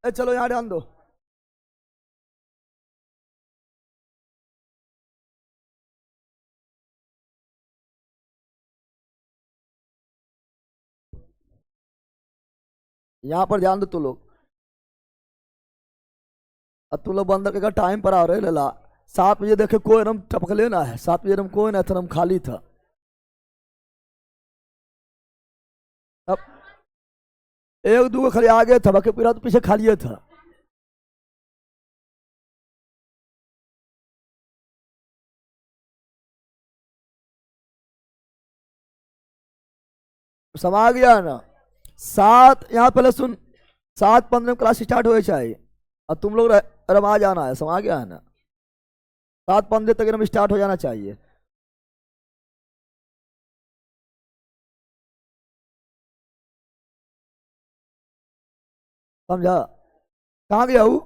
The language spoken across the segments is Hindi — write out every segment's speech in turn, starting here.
चलो यहाँ ध्यान दो। यहाँ पर ध्यान दो तू लोग। अब तू लोग बंदर के टाइम पर आ रहे लेला। 7 बजे देखे कोई रम टपक लेना है। 7 बजे रम कोई ना था, रम खाली था। अब एक दो खाली आगे था, बाकी पूरा तो पीछे खाली था। समा गया ना। 7 यहाँ पहले सुन। 7:15 में क्लास स्टार्ट हो चाहिए। और तुम लोग रमा जाना है, समा गया है ना। 7:15 तक रम स्टार्ट हो जाना चाहिए। समझा? कहाँ गया हूँ?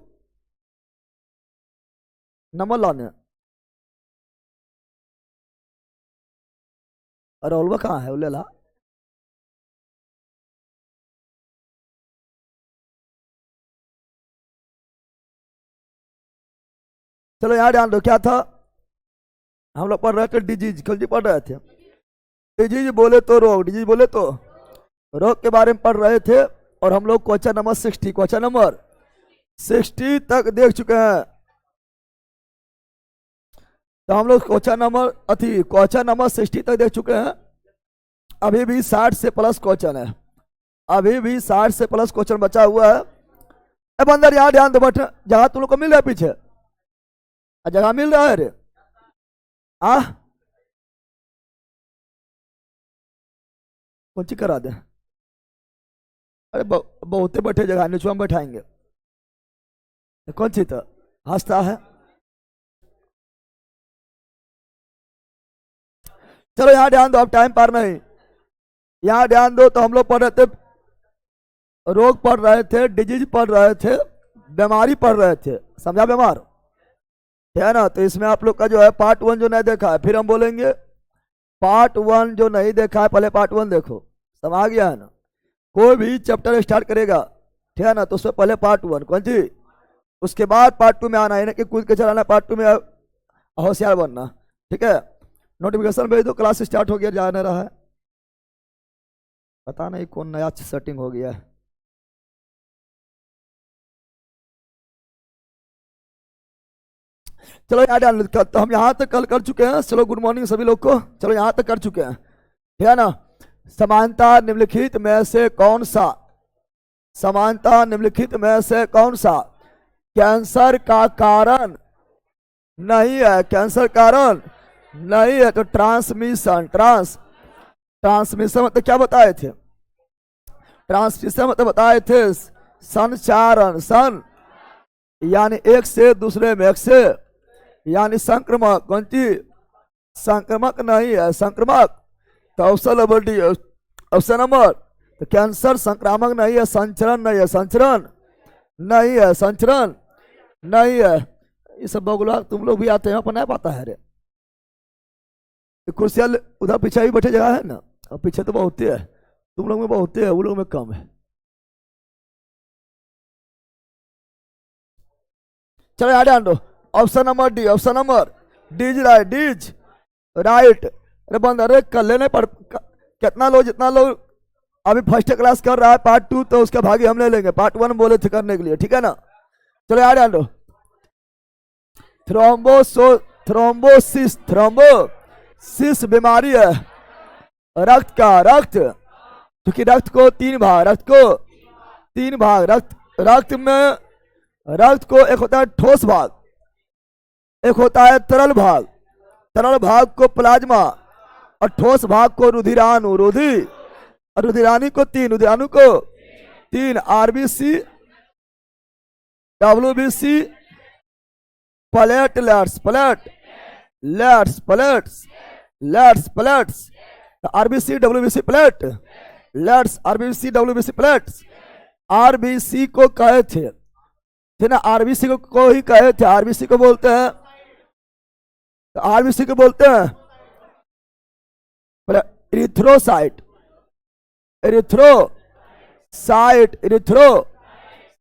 नंबर लाने। अरे ओलवा कहाँ है? ले ला। चलो यहाँ ध्यान दो, क्या था हम लोग पढ़ रहे थे? डिजीज कल जी पढ़ रहे थे। डिजीज बोले तो रोग, डिजीज बोले तो रोग के बारे में पढ़ रहे थे। और हम लोग क्वेश्चन नंबर 60, क्वेश्चन नंबर 60 तक देख चुके हैं। तो हम लोग क्वेश्चन नंबर 60 तक देख चुके हैं। अभी भी 60 से प्लस क्वेश्चन है। अभी भी 60 से प्लस क्वेश्चन बचा हुआ है। अब अंदर यहाँ ध्यान दो, बट जगह तुम लोग को मिल रहा है पीछे? जगह मिल रहा है रे? आ कौन सी करा दे? अरे बहुते बैठे जगह, नीचे हम बैठाएंगे। कौन सी तो हंसता है? चलो यहाँ ध्यान दो, अब टाइम पार नहीं। यहाँ ध्यान दो। तो हम लोग पढ़ रहे थे, रोग पढ़ रहे थे, डिजीज पढ़ रहे थे, बीमारी पढ़ रहे थे। समझा? बीमार है ना। तो इसमें आप लोग का जो है पार्ट 1 जो नहीं देखा है, फिर हम बोलेंगे पार्ट 1 जो नहीं देखा है, पहले पार्ट 1 देखो। समझ गया है ना? कोई भी चैप्टर स्टार्ट करेगा, ठीक है ना, तो उसमें पहले पार्ट 1 कौन सी, उसके बाद पार्ट 2 में आना है ना, कि कूद के चलाना। पार्ट 2 में होशियार बनना। ठीक है? नोटिफिकेशन भेज दो, क्लास स्टार्ट हो गया, जा नहीं रहा है। पता नहीं कौन नया सेटिंग हो गया है। चलो यहाँ डाल, तो हम यहाँ तक कल कर चुके हैं। चलो गुड मॉर्निंग सभी लोग को। चलो यहाँ तक कर चुके हैं, ठीक है ना। समानता निम्नलिखित में से कौन सा, समानता निम्नलिखित में से कौन सा कैंसर का कारण नहीं है? कैंसर कारण नहीं है। तो ट्रांसमिशन, ट्रांसमिशन मतलब क्या बताए थे? ट्रांसमिशन मतलब बताए थे संचारण, यानी एक से दूसरे में, एक से यानी संक्रमक। कौन सी? संक्रमक नहीं है, संक्रमक। तो option number D, option number. तो कैंसर संक्रामक नहीं है, संचरण नहीं है, संचरण नहीं है, संचरण नहीं है। ये सब बगुला तुम लोग भी आते हैं, अपन नहीं पाता है रे। कुर्सियां उधर पीछे भी बैठे जगह है ना, और पीछे तो बहुत है। तुम लोग में बहुत है, वो लोग में कम है। चलो यार ध्यान दो। Option number D, option number D's right, D's right. अरे बंद, अरे कर लेने पर कितना लोग, जितना लोग अभी फर्स्ट क्लास कर रहा है पार्ट 2, तो उसका भागी हम ले लेंगे। पार्ट 1 बोले थे करने के लिए, ठीक है ना। चलो यार ध्यान दो। थ्रोम्बोसिस बीमारी है रक्त का, रक्त, क्योंकि रक्त को 3 भाग, रक्त को 3 भाग, रक्त में, रक्त को एक होता है ठोस भाग, एक होता है तरल भाग। तरल भाग को प्लाज्मा, और ठोस भाग को रुधिराणु, और रुधिराणु को 3, रुधिराणु को 3 RBC, WBC, platelets, plates, RBC WBC plates, RBC WBC plates. RBC को कहे थे ना, आरबीसी को ही कहे थे। आरबीसी को बोलते हैं, तो आरबीसी को बोलते हैं erythrocyte, erythrocyte,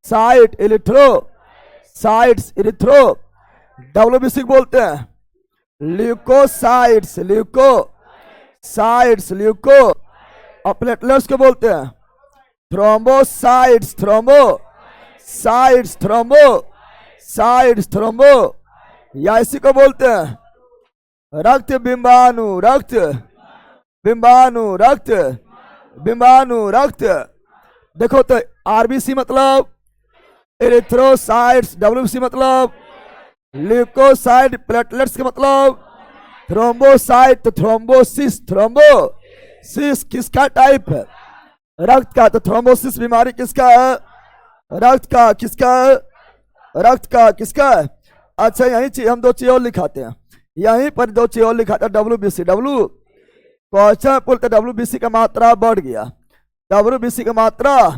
site erythro, sites erythro. WBC बोलते हैं ल्यूकोसाइट्स, ल्यूको साइट्स, ल्यूको। और प्लेटलेट्स को बोलते हैं thrombocytes, thrombo sites, thrombo sites, thrombo. या इसी को बोलते हैं रक्त बिंबाणु, रक्त बिंबाणु, रक्त बिंबाणु, रक्त। देखो तो आरबीसी मतलब एरिथ्रोसाइट्स, डब्ल्यूबीसी मतलब ल्यूकोसाइट, प्लेटलेट्स के मतलब थ्रोम्बोसाइट, तो थ्रोम्बोसिस, थ्रोम्बोसिस किसका टाइप है? रक्त का। तो थ्रोम्बोसिस बीमारी किसका है? रक्त का। किसका है? रक्त का। किसका है? अच्छा यही चीज हम दो चीज और लिखाते हैं, यहीं पर दो चीज और लिखाते हैं। डब्ल्यूबीसी, डब्ल्यू क्वेश्चन बोलते डब्ल्यूबीसी का मात्रा बढ़ गया, डब्ल्यूबीसी का मात्रा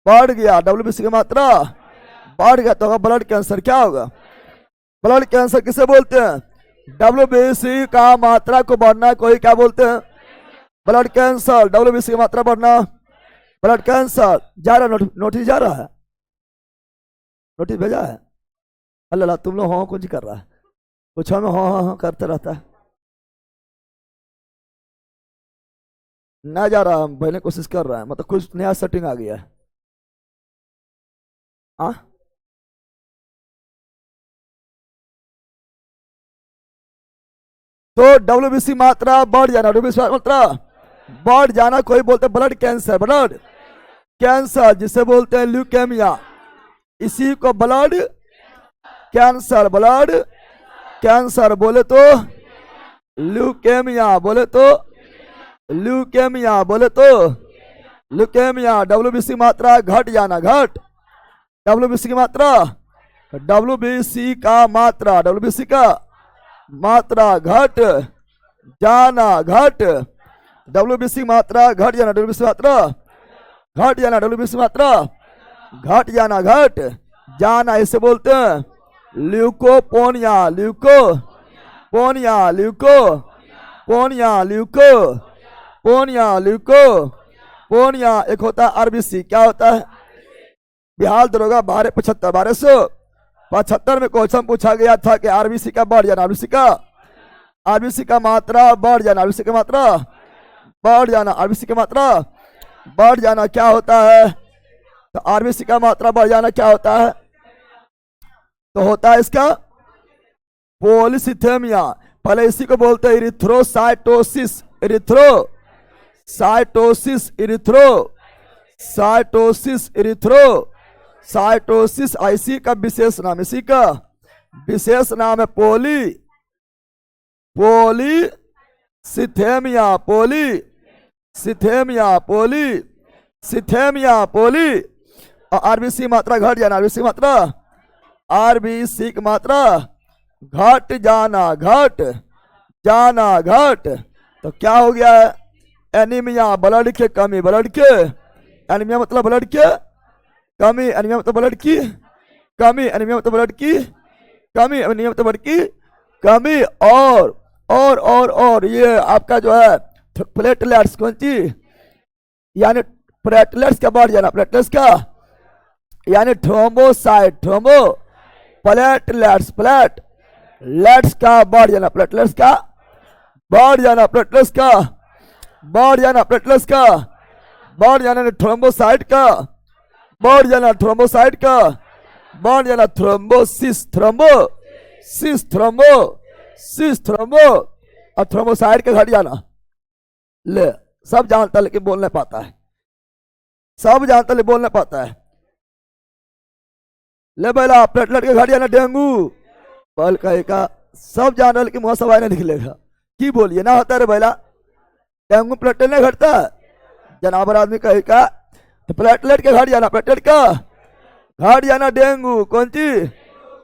बढ़ गया, डब्ल्यूबीसी की मात्रा बढ़ गया तो होगा ब्लड कैंसर। क्या होगा? ब्लड कैंसर किसे बोलते हैं? डब्ल्यूबीसी का मात्रा को बढ़ना कोई क्या बोलते हैं? Blood cancer. डब्ल्यूबीसी की मात्रा बढ़ना ब्लड कैंसर। जा रहा नोटिस जा रहा है, नोटिस भेजा है? अल्लाह तुम लोग हाँ कुछ कर रहा है, कुछ हमें हाँ हाँ हाँ करते रहता है। ना जा रहा, हम पहले कोशिश कर रहा है, मतलब कुछ नया सेटिंग आ गया है। हाँ तो डब्ल्यूबीसी मात्रा बढ़ जाना, डब्ल्यूबीसी मात्रा बढ़ जाना कोई बोलते हैं ब्लड कैंसर, ब्लड कैंसर जिसे बोलते हैं ल्यूकेमिया, इसी को ब्लड कैंसर, ब्लड कैंसर बोले तो ल्यूकेमिया, बोले तो ल्यूकेमिया, बोले तो ल्यूकेमिया। डब्ल्यूबीसी मात्रा घट जाना, घट डब्ल्यूबीसी की मात्रा, डब्ल्यूबीसी का मात्रा, डब्ल्यूबीसी का मात्रा घट जाना, घट डब्ल्यूबीसी मात्रा घट जाना, डब्ल्यूबीसी मात्रा घट जाना, डब्ल्यूबीसी मात्रा घट जाना, घट जाना इसे बोलते हैं ल्यूकोपोनिया, ल्यूकोपोनिया, ल्यूकोपोनिया, ल्यूकोपोनिया, ल्यूकोपोनिया। एक होता है आरबीसी, क्या होता है? बिहार दरोगा 1275 में क्वेश्चन पूछा गया था कि आरबीसी का बढ़ जाना, आरबीसी का मात्रा बढ़ जाना, आरबीसी की मात्रा बढ़ जाना, आरबीसी की मात्रा बढ़ जाना क्या होता है? तो आरबीसी का मात्रा बढ़ जाना क्या होता है? तो होता है इसका पॉलीसिथेमिया। पहले इसी को बोलते हैं इरिथ्रोसाइटोसिस, इरिथ्रोसाइटोसिस, इरिथ्रोसाइटोसिस, इरिथ्रोसाइटोसिस। इसी का विशेष नाम, इसी का विशेष नाम है पॉलीसिथेमिया, पॉलीसिथेमिया, पॉलीसिथेमिया, पॉली। और आरबीसी मात्रा घट जाना, आरबीसी मात्रा, आरबीसी की मात्रा घट जाना, घट जाना, घट। तो क्या हो गया है? एनीमिया, ब्लड के कमी, ब्लड के एनीमिया मतलब ब्लड के कमी, एनीमिया मतलब ब्लड की कमी, एनीमिया मतलब ब्लड की कमी, एनीमिया मतलब ब्लड की कमी। और ये आपका जो है प्लेटलेट्स, कौन चीज? यानी प्लेटलेट्स का बढ़ जाना, प्लेटलेट्स का यानी थ्रोम्बोसाइट, थ्रोम्बो प्लेटलेट्स, प्लेटलेट्स का बढ़ जाना, प्लेटलेट्स का बढ़ जाना, प्लेटलेट्स का बढ़ जाना, प्लेटलेट्स का बढ़ जाना, थ्रोम्बोसाइट का बढ़ जाना, थ्रोम्बोसाइट का बढ़ जाना, थ्रोम्बोसिस, थ्रोम्बोसिस, थ्रोम्बोसिस, थ्रोम्बो। और थ्रोम्बोसाइट का घट जाना। ले सब जानता लेकिन बोल नहीं पाता है, सब जानता लेकिन बोल नहीं पाता है। ले बेला प्लेटलेट के घट जाना, डेंगू बल कहेगा सब जान रहा लेकिन मुँह सवाई नहीं निकलेगा, की बोलिए ना होता रे बेला? डेंगू प्लेटलेट नहीं घटता, जनाबर आदमी कहेगा तो प्लेटलेट के घट जाना, प्लेटलेट का घट जाना, डेंगू कौन चीज?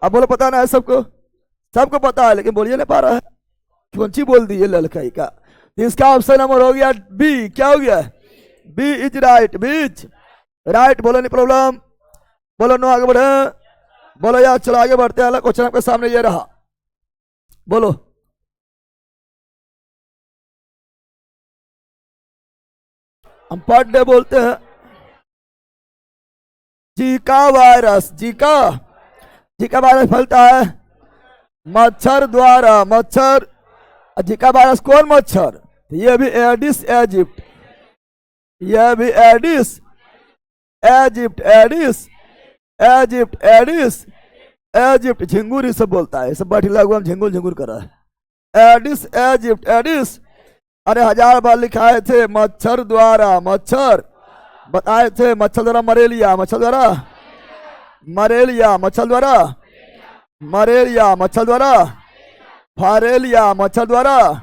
अब बोलो पता ना है सबको, सबको पता है लेकिन बोलिए नहीं पा रहा है, कौन सी बोल दी ये लड़काई का? तो इसका ऑप्शन नंबर हो गया बी। क्या हो गया? B is right, B's right. बोलो नहीं प्रॉब्लम, बोलो नो, आगे बढ़े, बोलो यार चलो आगे बढ़ते हैं। क्वेश्चन आपके सामने ये रहा, बोलो। हम पर डे बोलते हैं जीका वायरस, जीका वायरस फैलता है मच्छर द्वारा। मच्छर, जीका वायरस कौन मच्छर? ये भी एडिस इजिप्ट, यह भी एडिस इजिप्ट, एजिप्ट झिंगुर ही सब बोलता है, सब बैठी लागू हम झिंगुर झिंगुर कर रहा है। Aedes Egypt, Aedes. अरे 1000 बार लिखाए थे मच्छर द्वारा, मच्छर बताए थे, मच्छर द्वारा मलेरिया, मच्छर द्वारा मलेरिया, मच्छर द्वारा मलेरिया, मच्छर द्वारा फारेलिया, मच्छर द्वारा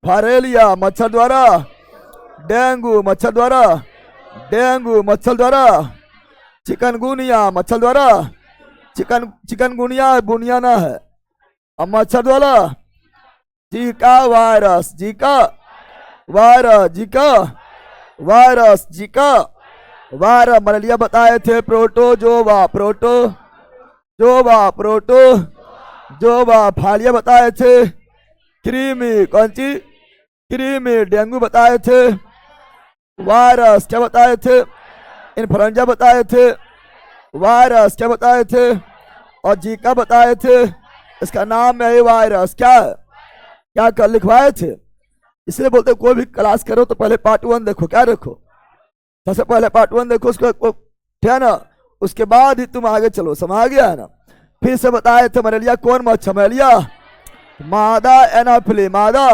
फारेलिया, मच्छर द्वारा डेंगू, मच्छर द्वारा डेंगू, मच्छर द्वारा चिकनगुनिया, मच्छर द्वारा चिकनगुनिया बुनिया ना है, अब मच्छर द्वारा Zika virus, Zika virus, Zika virus, Zika virus. Malaria बताए थे प्रोटोजोवा, प्रोटोजोवा। फालिया बताए थे कृमि, कौन सी? कृमि। डेंगू बताए थे, वायरस क्या बताए थे? इन्फ्लुएंजा बताए थे, वायरस क्या बताए थे? और जीका बताए थे। इसका नाम है वायरस, क्या है? क्या कर लिखवाए थे? इसलिए बोलते कोई भी क्लास करो तो पहले पार्ट 1 देखो, क्या देखो? सबसे पहले पार्ट 1 देखो, उसको ठीक है ना, उसके बाद ही तुम आगे चलो, समझ गया है ना? फिर से बताए थे मलेरिया कौन मच्छर? मलेरिया मादा एनाफिली, मादा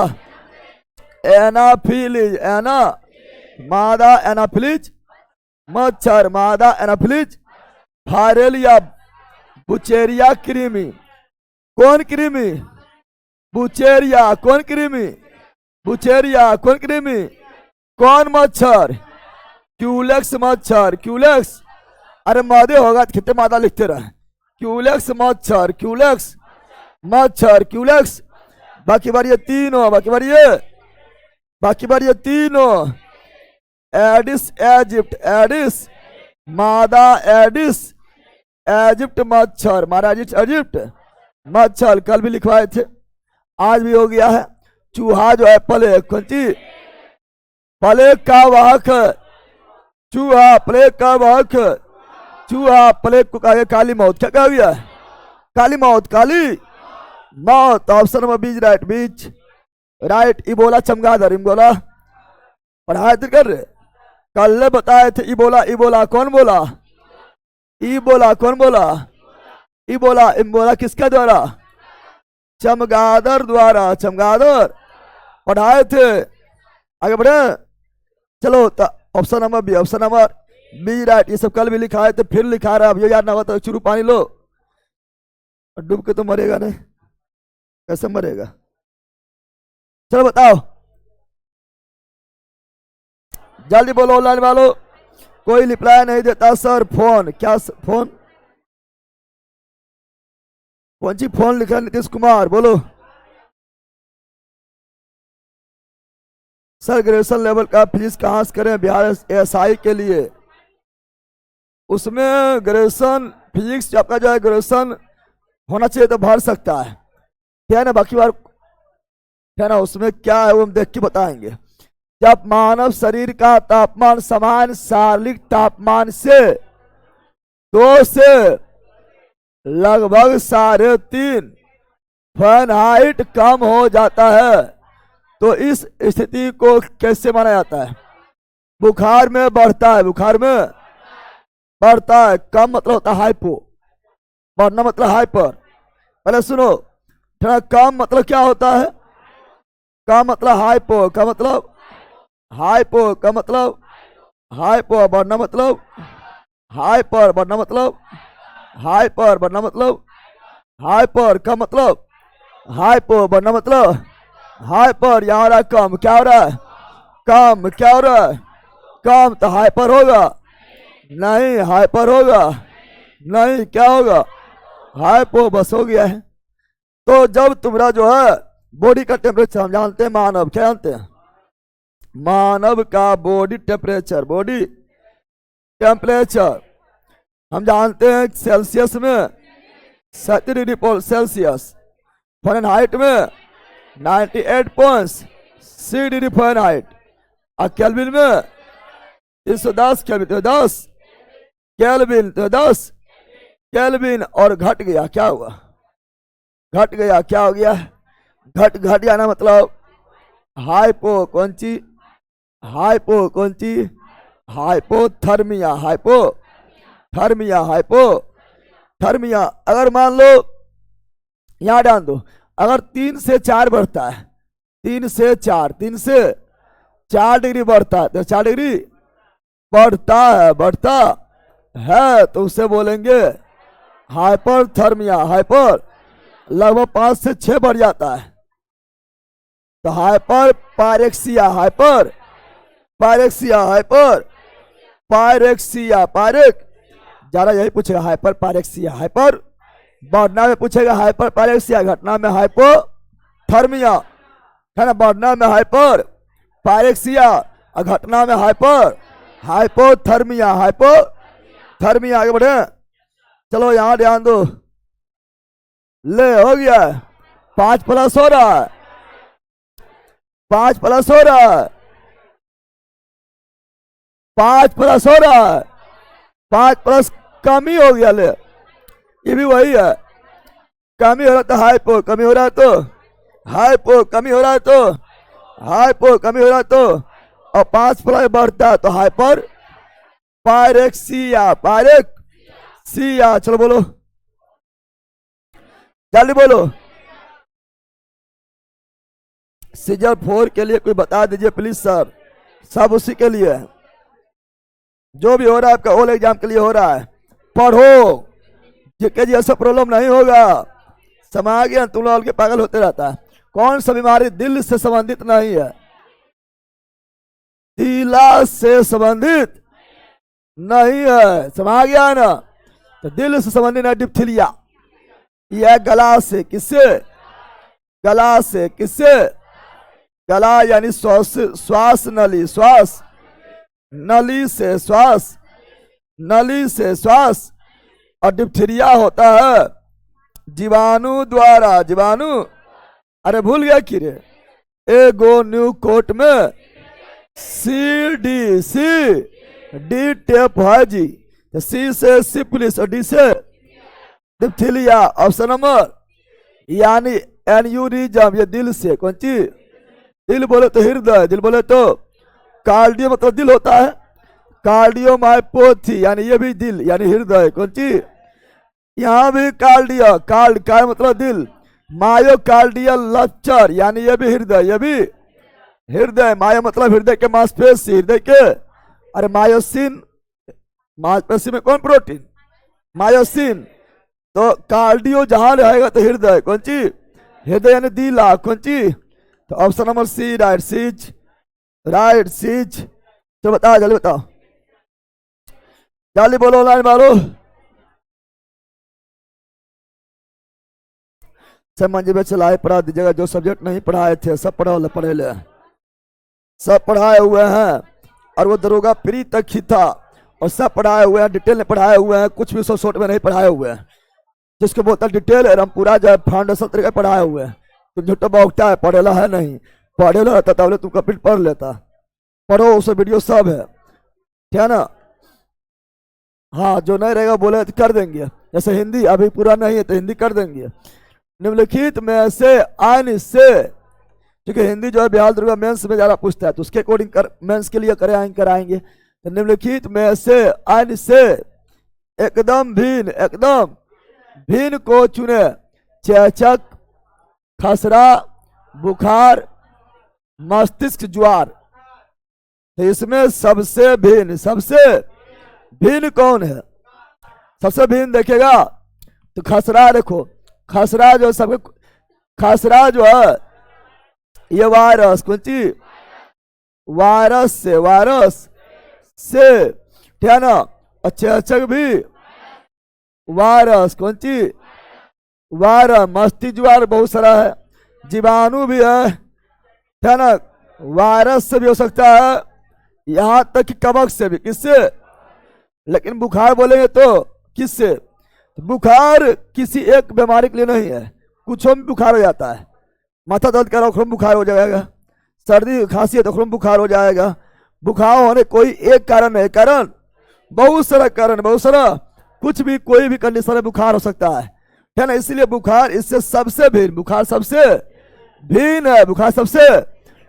एनाफिलीज, एना मादा एनाफिलीज मच्छर, मादा एनाफिलीज। फारेलिया बुचेरिया कृमि, कौन कृमि? बुचेरिया, कौन कृमि? बुचेरिया, कौन कृमि? कौन मच्छर? क्यूलेक्स मच्छर, क्यूलेक्स। अरे मादे होगा तो कितने मादा लिखते रहे। क्यूलेक्स मच्छर, क्यूलेक्स मच्छर, क्यूलेक्स। बाकी बार ये तीनों, बाकी बार ये तीनों। एडिस इजिप्ट, एडिस मादा एडिस इजिप्ट मच्छर, मादा इजिप्ट मच्छर। कल भी लिखवाए थे, आज भी हो गया है। चूहा जो है प्लेग, कौन सी? प्लेग का वाहक, चूहा प्लेग का वाहक। चूहा प्लेग को कहा काली मौत, क्या कहा गया? काली मौत, काली मौत। ऑप्शन नंबर बीच, राइट, बीच राइट। इबोला चमगादड़, इबोला पढ़ाए थे कर, कल बताए थे इबोला। इबोला कौन बोला? इबोला कौन बोला? इबोला, इबोला किसके द्वारा? चमगादड़ द्वारा, चमगादड़ पढ़ाए थे। आगे बढ़े, चलो option number B, option number B right. ये सब कल भी लिखा है तो फिर लिखा रहा, अब ये याद ना होता शुरू पानी लो, डूब के तो मरेगा नहीं, कैसे मरेगा? चलो बताओ, जल्दी बोलो ऑनलाइन वालों। कोई रिप्लाई नहीं देता सर। फोन, क्या फोन? कौन सी फोन लिखा? नीतीश कुमार, बोलो सर। ग्रेजुएशन लेवल का फीस कहाँ से करें बिहार एएसआई के लिए? उसमें ग्रेजुएशन फिजिक्स आपका जो है ग्रेजुएशन होना चाहिए तो भर सकता है, क्या है ना? बाकी बार है ना, उसमें क्या है वो हम देख के बताएंगे। जब मानव शरीर का तापमान समान शारीरिक तापमान से 2 से लगभग 3.5 फ़ारेनहाइट कम हो जाता है तो इस स्थिति को कैसे माना जाता है? बुखार में बढ़ता है, बुखार में बढ़ता है। कम मतलब होता है हाइपो, बढ़ना मतलब हाइपर। पहले सुनो, थोड़ा कम मतलब क्या होता है? कम मतलब हाइपो, का मतलब हाइपो, का मतलब हाइपो। बढ़ना मतलब हाइपर, बढ़ना मतलब हाइपर, बढ़ना मतलब हाइपर। का मतलब हाइपो, बढ़ना मतलब हाइपर। यहाँ हो रहा है कम, क्या हो रहा है? कम, क्या हो रहा है? कम, तो हाइपर होगा नहीं, हाइपर होगा नहीं, क्या होगा? हाइपो, बस हो गया है। तो जब तुम्हारा जो है बॉडी का टेम्परेचर, हम जानते हैं मानव, क्या जानते हैं? मानव का बॉडी टेम्परेचर, बॉडी टेम्परेचर हम जानते हैं सेल्सियस में 70 डिग्री सेल्सियस, फ़ारेनहाइट में 98.6 डिग्री फ़ारेनहाइट, और केल्विन में 310 केल्विन, 10 केल्विन तो 10 केल्विन, और घट गया क्या हुआ, घट गया क्या हो गया, घट जाना मतलब हाइपो कौन ची, हाइपो कौन ची, हाइपोथर्मिया, हाइपोथर्मिया, हाइपोथर्मिया। अगर मान लो यहां डाल दो, अगर 3 से 4 बढ़ता है, 3 से 4 डिग्री बढ़ता है, तो 4 डिग्री बढ़ता है तो उसे बोलेंगे हाइपरथर्मिया। हाइपर लगभग 5 से 6 बढ़ जाता है तो hyperpyrexia, hyperpyrexia, hyperpyrexia, pyrex ज्यादा यही पूछेगा, हाइपर पायरेक्सिया। हाइपर बढ़ना में पूछेगा हाइपर पायरेक्सिया, घटना में हाइपोथर्मिया है ना, बढ़ना में हाइपर पायरेक्सिया और घटना में हाइपोथर्मिया, हाइपोथर्मिया। आगे बढ़े, चलो यहां ध्यान दो, ले हो गया 5 प्लस हो रहा है, 5 प्लस हो रहा है, 5 प्लस हो रहा है, 5 प्लस कमी हो गया, ले ये भी वही है, कमी हो रहा तो हाइपो, कमी हो रहा है तो हाइपो, कमी हो रहा है तो हाइपो, कमी हो रहा है तो, और 5 प्लस बढ़ता है तो हाइपर पायरेक्सिया, पायरेक्सिया। चलो बोलो जल्दी बोलो, सीजर 4 के लिए कोई बता दीजिए प्लीज सर, सब उसी के लिए है, जो भी हो रहा है आपका ओल एग्जाम के लिए हो रहा है, पढ़ो जिसके जी ऐसा प्रॉब्लम नहीं होगा। समा गया तुम लोग के पागल होते रहता है। कौन सा बीमारी दिल से संबंधित नहीं है, दिला से संबंधित नहीं है, समा गया ना, तो दिल से संबंधित है डिप्थीलिया, यह गला से, किससे, गला से, किससे, गला यानी श्वास नली, श्वास नली से श्वास, नली से श्वास, और डिप्थीरिया होता है जीवाणु द्वारा, जीवाणु, अरे भूल गया कि रे, एगो न्यू कोट में सी डी टेप है जी, तो सी से सिफिलिस और डी से डिप्थीलिया। ऑप्शन नंबर यानी एन्यूरिज्म, ये दिल से, कौन सी, दिल बोले तो हृदय, दिल बोले तो कार्डियो मतलब दिल होता है, कार्डियोमायोपैथी यानी ये भी दिल यानी हृदय, कौन सी, यहाँ भी कार्डियो, का मतलब दिल, मायोकार्डियल लक्चर यानी ये भी हृदय, ये भी हृदय, मायो मतलब हृदय के मांसपेशी, हृदय के, अरे मायोसिन, मांसपेशी में कौन प्रोटीन, मायोसिन, तो कार्डियो जहां रहेगा तो हृदय, कौन सी, हृदय यानी दिला, कौन सी, तो option number C right, C's, right C's. तो बताओ जल्दी बताओ, जल्दी बोलो लाइन मारो। सब मंजिल में चलाए पढ़ा दीजिएगा, जो सब्जेक्ट नहीं पढ़ाए थे सब पढ़े ले, सब पढ़ाए हुए हैं, और वो दरोगा प्री तक ही था, और सब पढ़ाए हुए हैं, डिटेल में पढ़ाए हुए हैं, कुछ भी सो शॉर्ट में नहीं पढ़ाए हुए हैं, जिसको बोलता डिटेल है, हम पूरा जो है फाउंडेशन तरीके पढ़ाए हुए हैं। तुम झूठा बौखता है, पढ़ेला है नहीं, पढ़ेला रहता तब तुम कंप्लीट पढ़ लेता, पढ़ो उस वीडियो सब है, ठीक है ना। हाँ जो नहीं रहेगा बोले तो कर देंगे, जैसे हिंदी अभी पूरा नहीं है तो हिंदी कर देंगे। निम्नलिखित में से आइन से, क्योंकि हिंदी जो है बिहार दुर्गा मेंस में ज्यादा पूछता है तो उसके अकॉर्डिंग मेंस के लिए कराएंगे। तो निम्नलिखित में से आइन से एकदम भिन्न को चुने, चेचक, खसरा, बुखार, मस्तिष्क ज्वार। तो इसमें सबसे भिन्न कौन है, सबसे भिन्न देखेगा तो खसरा, देखो खसरा जो सबके, खसरा जो है ये वायरस, कौन सी, वायरस से ठीक है ना, और चेचक भी वायरस, कौन सी, वायरस, मस्तिष्क ज्वार बहुत सारा है, जीवाणु भी है, ठीक है ना, वायरस से भी हो सकता है, यहां तक कि कवक से भी, किससे, लेकिन बुखार बोलेंगे तो किससे, बुखार किसी एक बीमारी के लिए नहीं है, कुछ में बुखार हो जाता है, माथा दर्द कर रहा हो बुखार हो जाएगा, सर्दी खांसी है तो बुखार हो जाएगा, बुखार होने कोई एक कारण है, कारण बहुत सारा कारण, बहुत सारा, कुछ भी कोई भी कंडीशन में बुखार हो सकता है ना। इसीलिए बुखार इससे सबसे भिन्न, बुखार सबसे भिन्न है, बुखार सबसे।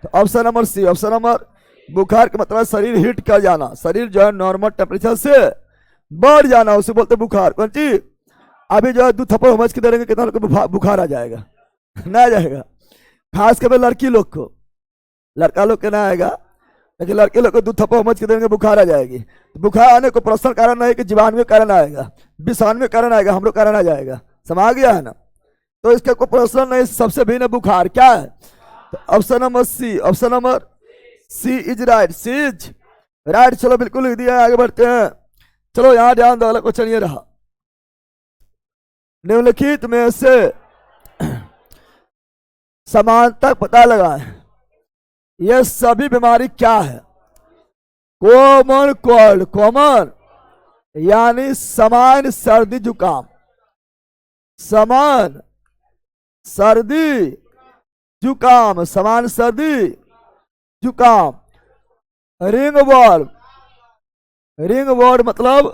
तो option number C, option number, बुखार का मतलब शरीर हीट कर जाना, शरीर जो है नॉर्मल टेम्परेचर से बढ़ जाना, उसे बोलते बुखार। कौन चीज? अभी जो है दूध थप्पड़ समझ के दे देंगे कितना लोग को बुखार आ जाएगा, ना आ जाएगा। खास कर लड़की लोग को, लड़का लोग के ना आएगा, लेकिन लड़के लोग को दूध थप्पड़ समझ के देंगे बुखार आ जाएगी। तो बुखार आने को पर्सनल कारण नहीं कि जीवाणु कारण आएगा, विषाणु कारण आएगा, हम लोग कारण आ जाएगा। समझ गया है ना? तो इसका कोई पर्सनल नहीं, सबसे भिन्न बुखार क्या है? तो option number C, option number C is right, C is right. चलो बिल्कुल लिख दिया, आगे बढ़ते हैं। चलो यहां ध्यान दो, अलग क्वेश्चन ये रहा, निम्नलिखित में से समानता पता लगाएं, ये सभी बीमारी क्या है? कॉमन कोल्ड, कॉमन यानी समान सर्दी जुकाम, समान सर्दी जुकाम, समान सर्दी जुकाम। रिंग वर्म, रिंग वर्म मतलब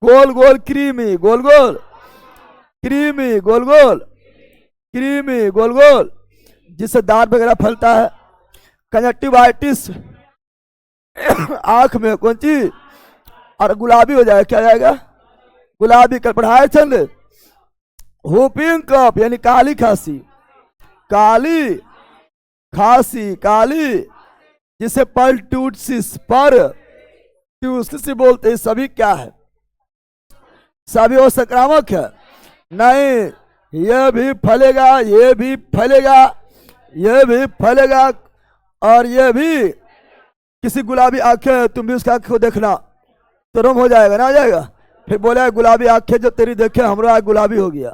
गोल गोल क्रीमी, गोल गोल क्रीमी, गोल गोल क्रीमी, गोल गोल, जिससे दांत वगैरह फैलता है। कंजक्टिवाइटिस, आंख में कौन चीज और गुलाबी हो जाएगा, क्या जाएगा? गुलाबी। कल पढ़ाए चल। हुपिंग कफ यानी काली खांसी, काली खांसी, काली, जिसे परट्यूसिस, परट्यूसिस बोलते हैं। सभी क्या है? सभी वो संक्रामक है? नहीं, ये भी फैलेगा, ये भी फैलेगा, ये भी फैलेगा, और ये भी। किसी गुलाबी आंखें, तुम भी उसकी आंख को देखना तो रंग हो जाएगा, ना हो जाएगा? फिर बोले गुलाबी आंखें जो तेरी देखे हमारा आंख गुलाबी हो गया,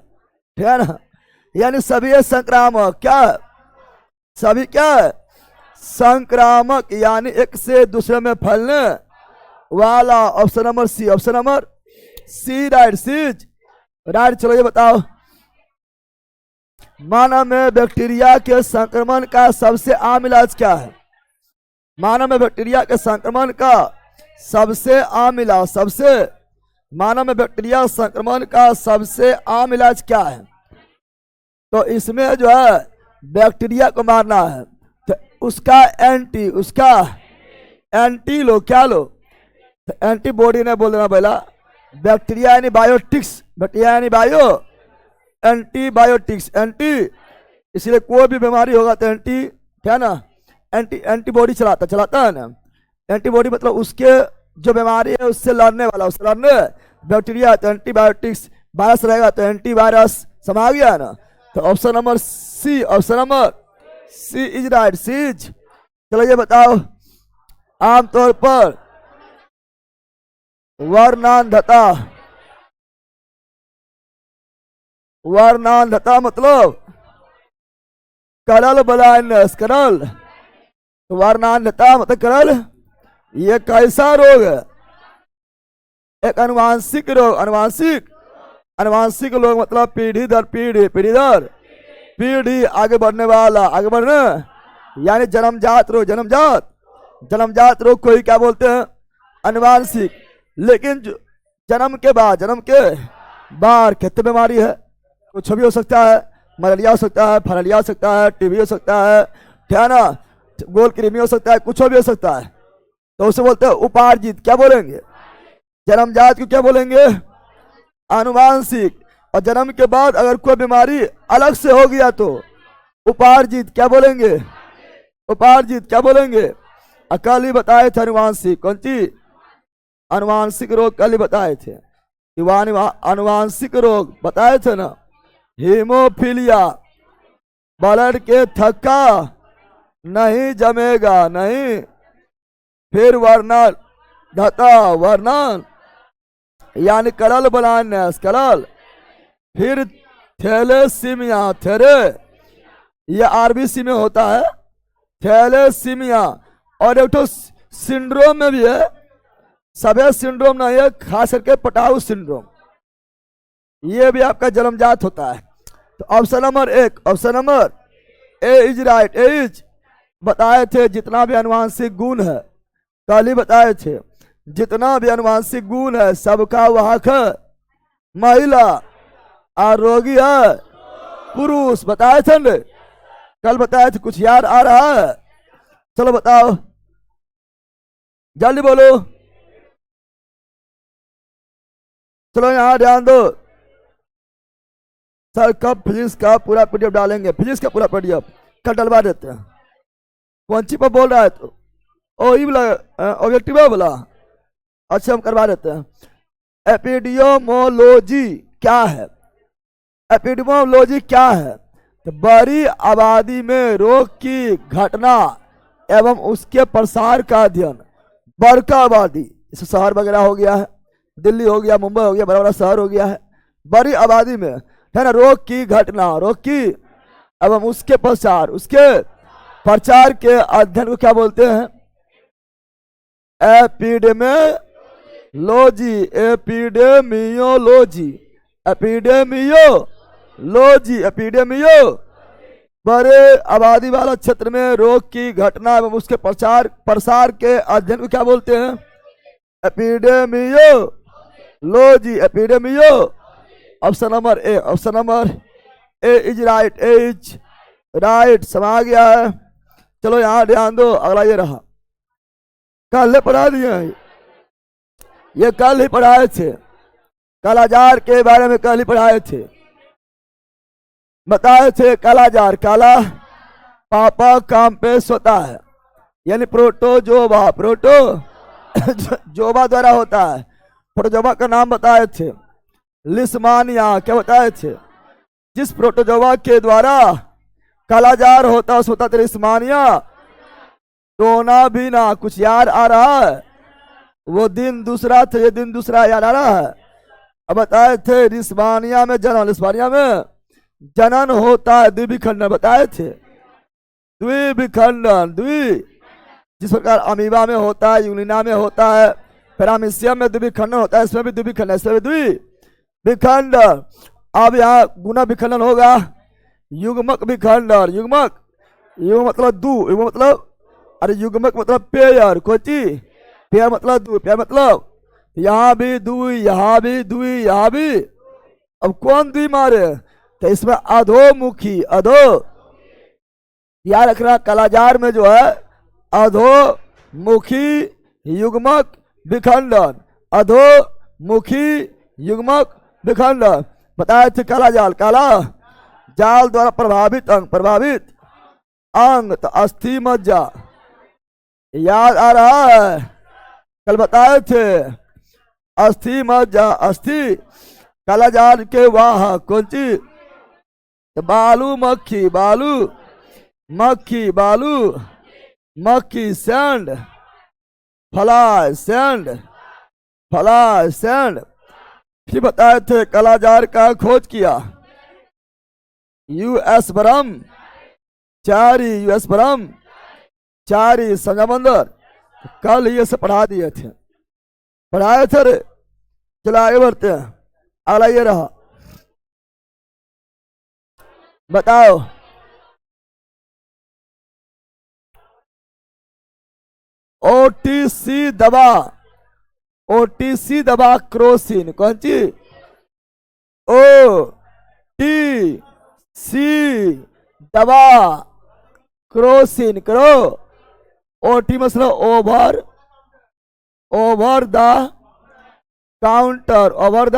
ठीक है ना? यानी सभी ये संक्रामक, क्या है? सभी क्या है? संक्रामक, यानी एक से दूसरे में फैलने वाला। Option number C, option number C right, C's right. चलो ये बताओ, मानव में बैक्टीरिया के संक्रमण का सबसे आम इलाज क्या है? मानव में बैक्टीरिया के संक्रमण का सबसे आम इलाज, सबसे, मानव में बैक्टीरिया संक्रमण का सबसे आम इलाज क्या है? तो इसमें जो है बैक्टीरिया को मारना है, तो उसका एंटी, उसका एंटी लो, क्या लो? तो एंटीबॉडी ने बोल देना पहला। बैक्टीरिया यानी बायोटिक्स, बैक्टीरिया यानी बायो, एंटीबायोटिक्स, एंटी, इसलिए कोई भी बीमारी होगा तो एंटी, क्या ना, एंटीबॉडी चलाता है ना। एंटीबॉडी मतलब उसके जो बीमारी है उससे लड़ने वाला, उससे लड़ने। बैक्टीरिया तो एंटीबायोटिक्स, वायरस रहेगा तो एंटीवायरस। समझ गया ना? तो option number C, option number C is right, C's. चलो ये बताओ, आमतौर पर वर्णांधता, वर्णांधता मतलब कलर ब्लाइंडनेस, कलर, वर्णांधता मतलब कलर, ये कैसा रोग है? एक अनुवांशिक रोग, अनुवांशिक, अनुवांशिक रोग मतलब पीढ़ी दर पीढ़ी, पीढ़ी दर पीढ़ी आगे बढ़ने वाला, आगे बढ़ने, यानी जन्मजात रोग, जन्मजात, जन्मजात रोग को ही क्या बोलते हैं? अनुवांशिक। लेकिन जन्म के बाद, जन्म के बाद कितनी बीमारी है? कुछ भी हो सकता है, मलेरिया हो सकता है, फाइलेरिया हो सकता है, टीबी हो सकता है, क्या है ना, गोल कृमि हो सकता है, कुछ भी हो सकता है। तो उसे बोलते हैं उपार्जित। क्या बोलेंगे? जन्मजात को क्या बोलेंगे? आनुवांशिक। और जन्म के बाद अगर कोई बीमारी अलग से हो गया तो उपार्जित। क्या बोलेंगे? उपार्जित। क्या बोलेंगे? कल ही बताए थे अनुवांशिक। कौन सी? अनुवांशिक रोग कल ही बताए थे। अनुवांशिक रोग बताए थे ना। हीमोफीलिया, ब्लड के थक्का नहीं जमेगा, नहीं। फिर वर्णन धता, वर्णन यानी करल ब्लाइंडनेस, करल। फिर थैलेसीमिया, थेरे ये आरबीसी में होता है, थैलेसीमिया। और एक तो सिंड्रोम में भी है, सभी सिंड्रोम नहीं है, खास करके पटाऊ सिंड्रोम, ये भी आपका जन्मजात होता है। तो ऑप्शन नंबर एक, option number A is right. A is बताए थे जितना भी अनुवांशिक गुण है कल ही बताए थे। जितना भी अनुवांशिक गुण है सबका वाहक है महिला, और रोगी है पुरुष। बताए थे न? कल बताए थे, कुछ याद आ रहा है? चलो बताओ, जल्दी बोलो। चलो यहां ध्यान दो। सर कब फिजिक्स का पूरा पीडीएफ डालेंगे? फिजिक्स का पूरा पीडीएफ कल डलवा देते हैं। कौन सी पर बोल रहा है? तो ओ ये बोला ऑब्जेक्टिव बोला। अच्छा हम करवा देते हैं। एपिडियोमोलॉजी क्या है? एपिडेमोलॉजी क्या है? तो बड़ी आबादी में रोग की घटना एवं उसके प्रसार का अध्ययन। बड़का आबादी, जैसे शहर वगैरह हो गया है, दिल्ली हो गया, मुंबई हो गया, बड़ा बड़ा शहर हो गया है, बड़ी आबादी में है ना, रोग की घटना, रोग की एवं उसके प्रसार, उसके प्रचार के अध्ययन को क्या बोलते हैं? एपिडेमियोलॉजी। एपिडेमियोलॉजी, एपिडेमियोलॉजी, एपिडेमियो। बड़े आबादी वाला क्षेत्र में रोग की घटना एवं उसके प्रसार के अध्ययन को क्या बोलते हैं? एपिडेमियोलॉजी, एपिडेमियो। Option number A, option number A is right, A is right. समा गया है। चलो यहां ध्यान दो, अगला ये रहा, कल पढ़ा दिए हैं, ये कल ही पढ़ाए थे, कालाजार के बारे में कल ही पढ़ाए थे, बताए थे। कालाजार, काला पापा काम पे सोता है, यानी प्रोटोजोवा, प्रोटोजोवा द्वारा होता है। प्रोटोजोवा का नाम बताए थे, लिस्मानिया। क्या बताए थे? जिस प्रोटोजोवा के द्वारा कालाजार होता है होता लिस्मानिया। टोना भी ना, कुछ याद आ रहा है? वो दिन दूसरा था, ये दिन दूसरा, याद आ रहा है? अब बताए थे लिस्मानिया में जन्म, लिस्मानिया में जनन होता है, द्विविखंडन बताए थे। द्विविखंडन, जिस प्रकार अमीबा में होता है, यूनिना में होता है, पैरामीशियम में द्विविखंडन होता है, इसमें भी द्विविखंडन, इसमें भी द्विविखंडन। अब यहाँ गुना विखंडन होगा, युग्मक विखंडन। युग्मक, युग्म मतलब दू, युग्म मतलब, अरे युग्मक मतलब पेयर, कोची पेयर मतलब दू, पेयर मतलब यहाँ भी दुई, यहाँ भी दुई, यहाँ भी। अब कौन दुई मारे? तो इसमें अधोमुखी, अधो याद रखना, कालाजार में जो है अधोमुखी युग्मक विखंडन, अधोमुखी युग्मक विखंडन। बताए थे कालाजाल, काला जाल द्वारा प्रभावित अंग, प्रभावित अंग तो अस्थि मज्जा। याद आ रहा है? कल बताए थे अस्थि मज्जा, अस्थि कालाजार के वाह कौन चीज? तो बालू मक्खी, बालू मक्खी, बालू मक्खी, sand fly, sand fly, sand. फिर बताए थे कालाजार का खोज किया यूएस ब्रह्मचारी, यूएस ब्रह्मचारी संगमंदर। कल ये से पढ़ा दिए थे, पढ़ाए थे रे। चलो आगे बढ़ते हैं, अगला ये रहा, बताओ। ओटीसी दवा, ओटीसी दवा क्रोसिन, कौन सी? ओ टी सी दवा क्रोसिन, करो। ओटी मतलब over, over the counter, over the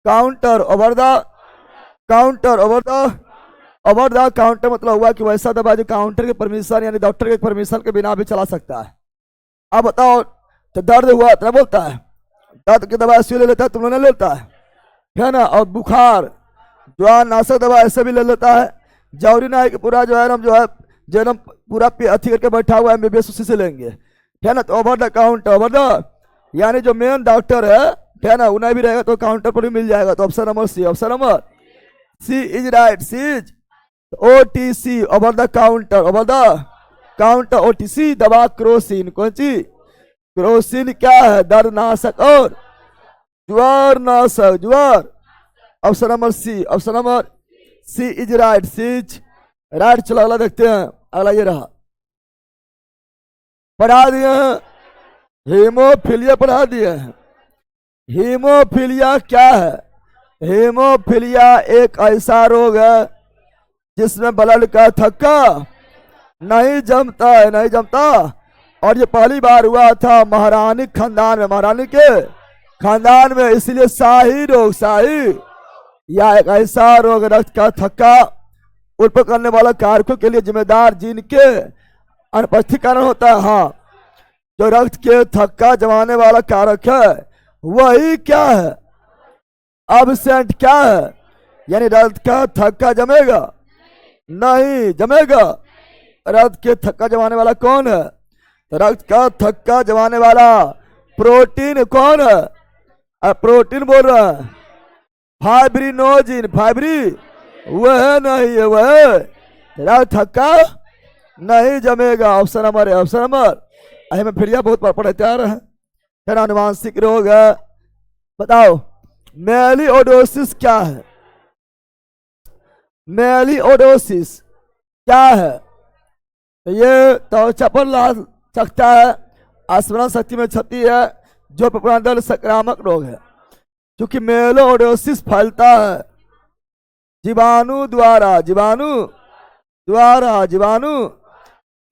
counter, over the counter, over the, over the counter मतलब हुआ कि वैसा दवा जो काउंटर के परमिशन यानी डॉक्टर के परमिशन के बिना भी चला सकता है। अब बताओ, तो दर्द हुआ तो बोलता है दर्द की दवा ऐसे ले लेता है, तुम लोग नहीं लेता है ना? और बुखार जो है नाशक दवा ऐसे भी ले लेता है। जरूरी ना है कि पूरा जो है हम जो है जन्म पूरा अथी करके बैठा हुआ है एमबीबीएस उसी से लेंगे, है ना? तो over the counter, over the यानी जो मेन डॉक्टर है ना, उन्हें भी रहेगा तो काउंटर पर भी मिल जाएगा। तो option number C, option number C is right, C is OTC, over the counter, over the counter OTC दवा क्रोसिन, कौन सी? क्रोसिन क्या है? दर्दनाशक और ज्वर नाशक, ज्वर। Option number C, option number C is right, C is right. चलो अगला देखते हैं, अगला ये रहा, पढ़ा दिए हैं हीमोफीलिया पढ़ा दिए हैं। हीमोफीलिया क्या है? हीमोफीलिया एक ऐसा रोग है जिसमें ब्लड का थक्का नहीं जमता है, नहीं जमता। और ये पहली बार हुआ था महारानी खानदान में, महारानी के खानदान में, इसलिए शाही रोग, शाही या एक ऐसा रोग रक्त का थक्का उत्पन्न करने वाला कारकों के लिए जिम्मेदार जीन के अनुपस्थिति कारण होता है। हाँ, जो रक्त के थक्का जमाने वाला कारक है वही क्या है? अब्सेंट क्या है? यानी रक्त का थक्का जमेगा नहीं, जमेगा। रक्त के थक्का जमाने वाला कौन है? रक्त का थक्का जमाने वाला प्रोटीन कौन है? प्रोटीन बोल रहा है, फाइब्रिनोजिन, फाइब्री वह नहीं है, वह रक्त थक्का नहीं जमेगा। ऑप्शन नंबर है, ऑप्शन नंबर। में फिर यह बहुत पढ़े तैयार है। फिर अनुवांशिक रोग है, बताओ मेलिओडोसिस क्या है? मेलिओडोसिस क्या है? ये त्वचा पर लाल सकता है, स्मरण शक्ति में क्षति है, जो प्रणादल संक्रामक रोग है। क्योंकि मेलिओडोसिस फैलता है जीवाणु द्वारा, जीवाणु द्वारा, जीवाणु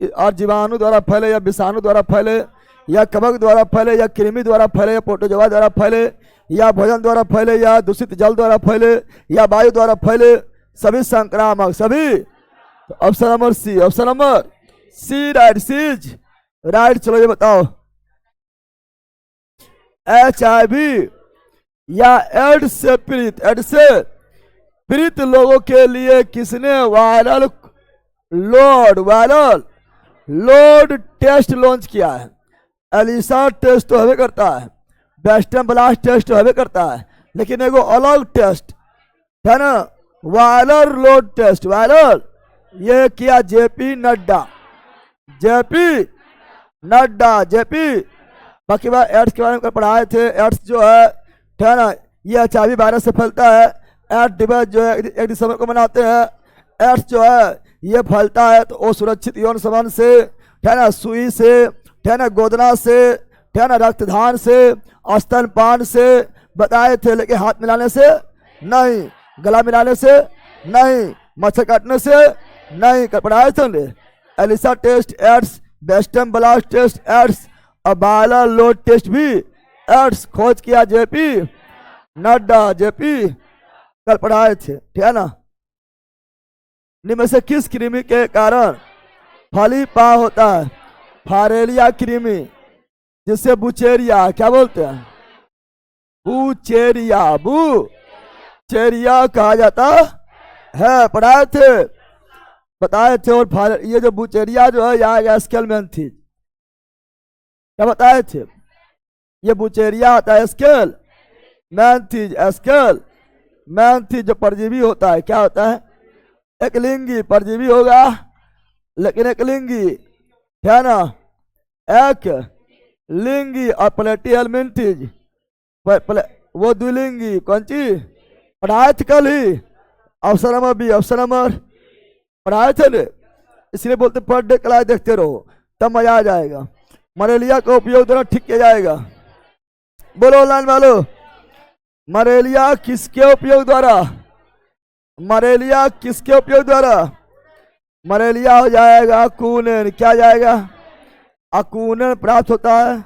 और जीवाणु द्वारा फैले या विषाणु द्वारा फैले या कवक द्वारा फैले या कृमि द्वारा फैले या प्रोटोजोआ द्वारा फैले या भोजन द्वारा फैले या दूषित जल द्वारा फैले या वायु द्वारा फैले, सभी संक्रामक, सभी। तो option number C, option number C right, C's right. चलो ये बताओ HIV या एड्स से पीड़ित, एड्स से पीड़ित लोगों के लिए किसने वायरल लोड टेस्ट लॉन्च किया है? एलिसा टेस्ट तो हमें करता है, वेस्टर्न ब्लास्ट टेस्ट तो हमें करता है, लेकिन एगो अलग टेस्ट है ना, वायरल लोड टेस्ट, वायरल। ये किया JP Nadda, JP Nadda, JP. बाकी बात एड्स के बारे में पढ़ाए थे। एड्स जो है ना, ये HIV वायरस से फैलता है। एड्स दिवस जो है 1 दिसंबर को मनाते हैं। एड्स जो है ये फैलता है तो वो सुरक्षित यौन संबंध से, है ना, सुई से, है ना, गोदना से, है ना, रक्तदान से, स्तनपान से बताए थे, लेकिन हाथ मिलाने से नहीं, गला मिलाने से नहीं, मच्छर काटने से नहीं, पढ़ाए थे। ELISA test AIDS, western blast test AIDS और वायरल लोड टेस्ट भी एड्स खोज किया जेपी नड्डा, जेपी कल पढ़ाए थे, ठीक है ना। निम्न से किस कृमि के कारण फली पा होता है? फारेलिया कृमि, जिससे बुचेरिया, क्या बोलते हैं, बुचेरिया, बुचेरिया कहा जाता है, पढ़ाए थे, बताए थे। और ये जो बुचेरिया जो है यहाँ स्केल में थी, क्या बताए थे? ये बुचेरिया आता है स्केल मैंथीज, स्केल मैंथीज जो परजीवी होता है, क्या होता है? एक लिंगी परजीवी होगा, लेकिन एक लिंगी, है ना, एक लिंगी। और प्लेटी हेलमिंथीज वो द्विलिंगी, कौन चीज पढ़ाए थे कल ही? Option number B, option number पढ़ाए थे, इसलिए बोलते पर डे क्लास देखते रहो, तब मजा आ जाएगा। मलेरिया का उपयोग द्वारा ठीक किया जाएगा, बोलो ऑनलाइन वालों। मलेरिया किसके उपयोग द्वारा? मलेरिया किसके उपयोग द्वारा? मलेरिया हो जाएगा अकूनन, क्या जाएगा? अकूनन प्राप्त होता है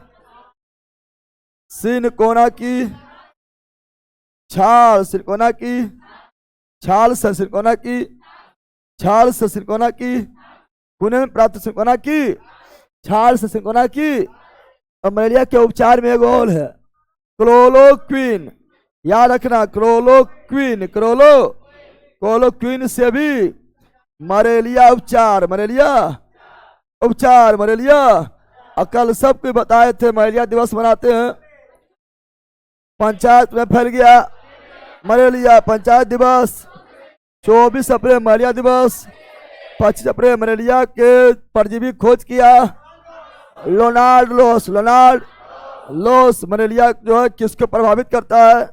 सिनकोना की छाल, सिनकोना की छाल से, सिनकोना की छाल से, सिनकोना की कुनन प्राप्त, सिनकोना की छाल से, सिनकोना की। और मलेरिया के उपचार में एक और है क्लोरोक्विन, याद रखना, क्लोरोक्विन, क्लोरोक्विन से भी मलेरिया उपचार, मलेरिया उपचार, मलेरिया। कल सबको बताए थे, मलेरिया दिवस मनाते हैं, पंचायत में फैल गया मलेरिया, पंचायत दिवस। 24 अप्रैल मलेरिया दिवस, 25 अप्रैल मलेरिया के परजीवी खोज किया लोनार्ड लोस, लोनार्ड लोस। मलेरिया जो है किसको प्रभावित करता है?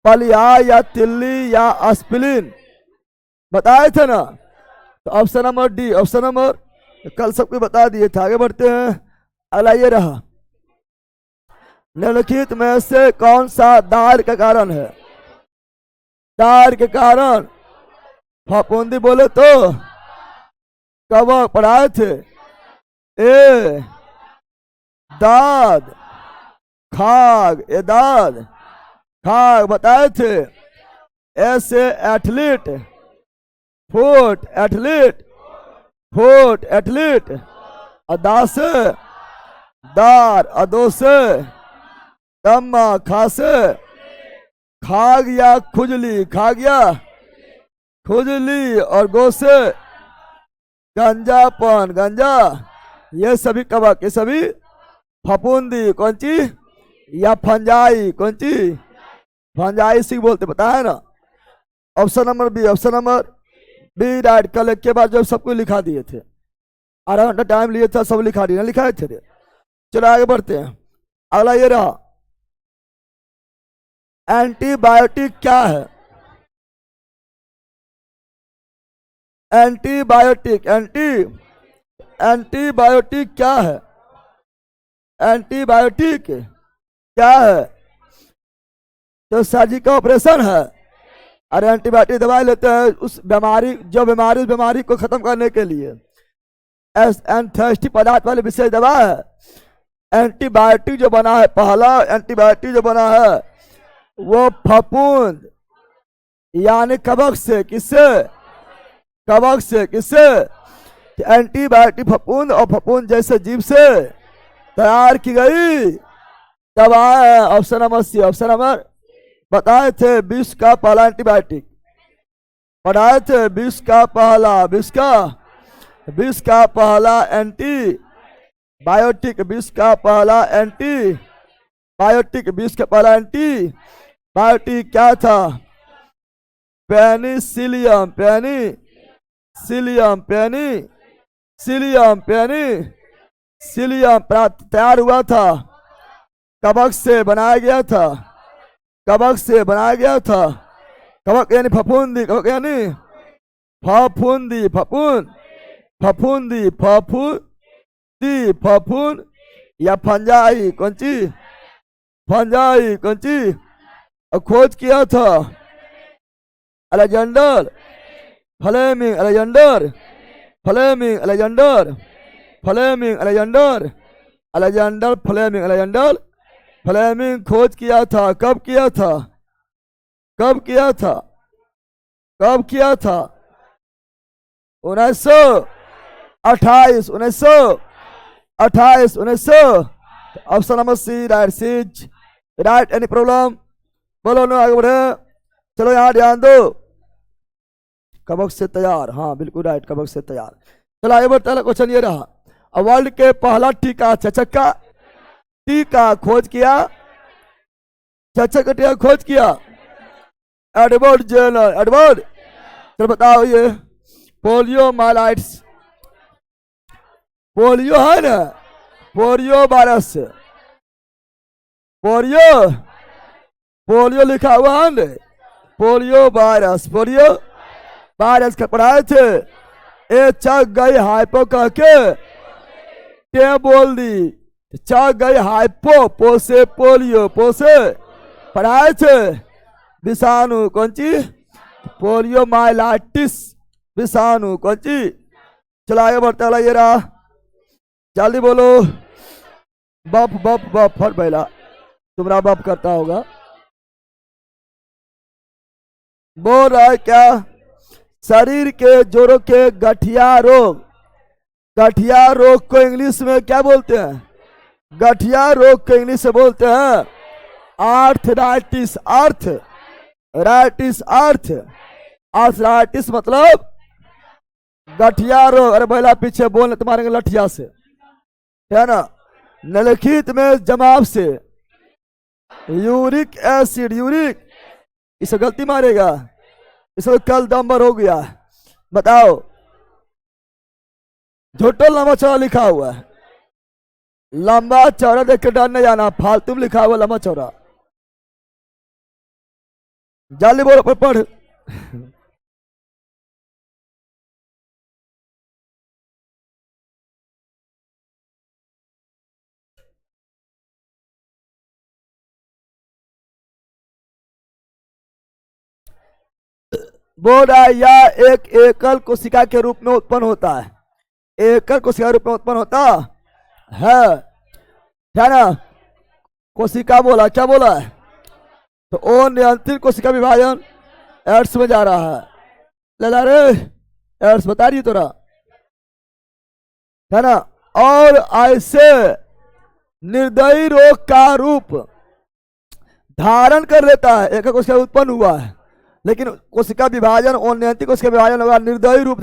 पलिया या तिल्ली या एस्पिलिन, बताए थे ना। तो option number D, option number, कल सबको बता दिए थे। आगे बढ़ते हैं, अगला ये रहा निम्नलिखित में से कौन सा दार का कारण है? दार के कारण फफूंदी बोले तो कवक पढ़ाए थे। ए दाद खाग, ए दाद खाग बताए थे। ऐसे athlete foot athlete foot athlete. अदा से दार, अदो से तम्मा, खा से खाग या खुजली, खाग या खुजली, और गो से गंजापन, गंजा। ये सभी कवक, ये सभी फफूंदी कौन ची या फंजाई, कौन ची फंजाई सी बोलते, पता है ना। Option number B, option number B right. कल एक के बाद जब सबको लिखा दिए थे, आधा घंटा टाइम लिए था, सब लिखा दिया, लिखा थे। चलो आगे बढ़ते हैं। अगला ये रहा, एंटीबायोटिक क्या है? एंटीबायोटिक, एंटीबायोटिक क्या है? एंटीबायोटिक क्या है? तो सर्जिकल ऑपरेशन है। अरे एंटीबायोटिक दवाई लेते हैं उस बीमारी, जो बीमारी, उस बीमारी को खत्म करने के लिए एंथेस्टी पदार्थ वाली विशेष दवा है। एंटीबायोटिक जो बना है, पहला एंटीबायोटिक जो बना है वो फफूंद यानी कवक से, किससे? कवक से, किससे? एंटीबायोटिक फफूंद और फफूंद जैसे जीव से तैयार की गई दवा है। Option number C, option number बताए थे विश्व का पहला एंटीबायोटिक, पढ़ाए थे विश्व का पहला, विश्व का पहला एंटी बायोटिक, विश्व का पहला एंटी बायोटिक, विश्व का पहला एंटी बायोटिक क्या था? पेनिसिलियम, पेनिसिलियम, पेनिसिलियम, पेनिसिलियम तैयार हुआ था, कवक से बनाया गया था, कवक से बनाया गया था। कवक यानी फफूंदी, कवक यानी फफूंदी, फफूंद, फफूंदी, फफूंदी, फफूंद या फंजाई, कौन सी फंजाई, कौन सी? और खोज किया था Alexander Fleming, Alexander Fleming, Alexander Fleming, Alexander Alexander Fleming, Alexander Fleming खोज किया था। कब किया था? कब किया था? कब किया था? 1928, 1928, 1900। Option number C right, C's right. Any problem? बोलो ना, आगे बढ़े। चलो यहाँ ध्यान दो, कवक से तैयार, हाँ बिल्कुल राइट, कवक से तैयार। चलो आगे बढ़ते हैं। क्वेश्चन ये रहा, वर्ल्ड के पहला टीका, चचक का टीका खोज किया, चचक का टीका खोज किया एडवर्ड जेनर, एडवर्ड। चलो बताओ ये पोलियो माइलाइट्स, पोलियो है ना, पोलियो वायरस, पोलियो, पोलियो लिखा हुआ है ना, पोलियो वायरस, पोलियो वायरस का पढ़ाए थे। ए चक गई हाइपो कह के टे बोल दी, चक गई हाइपो, पोसे पोलियो, पोसे पढ़ाए थे विषाणु, कौन सी? पोलियो माइलाइटिस विषाणु, कौन सी? चला आगे बढ़ता है। ये रहा, जल्दी बोलो। बफ बफ बफ, फट पहला तुम्हारा बफ करता होगा। बोल रहा है क्या? शरीर के जोड़ों के गठिया रोग, गठिया रोग को इंग्लिश में क्या बोलते हैं? गठिया रोग को इंग्लिश में बोलते हैं आर्थराइटिस, आर्थराइटिस, आर्थराइटिस मतलब गठिया रोग। अरे पहला पीछे बोलने तुम्हारे लठिया से, है ना। निम्नलिखित में जमाव से यूरिक एसिड, यूरिक, इसे गलती मारेगा, इसे कल दम्बर हो गया। बताओ, झोटो लंबा चौड़ा लिखा हुआ है, लंबा चौड़ा देख के डर नहीं जाना, फालतू में लिखा हुआ लंबा चौड़ा। जल्दी बोलो, पढ़। बोल रहा है यह एक एकल कोशिका के रूप में उत्पन्न होता है, एकल कोशिका के रूप में उत्पन्न होता है ना। कोशिका बोला, क्या बोला है? तो अनियंत्रित कोशिका विभाजन एड्स में जा रहा है। लगा रे एड्स बता रही तोरा, है ना। और ऐसे निर्दयी रोग का रूप धारण कर लेता है, एक कोशिका उत्पन्न हुआ है, लेकिन कोशिका विभाजन अनियंत्रित कोशिका विभाजन होगा, निर्दयी रूप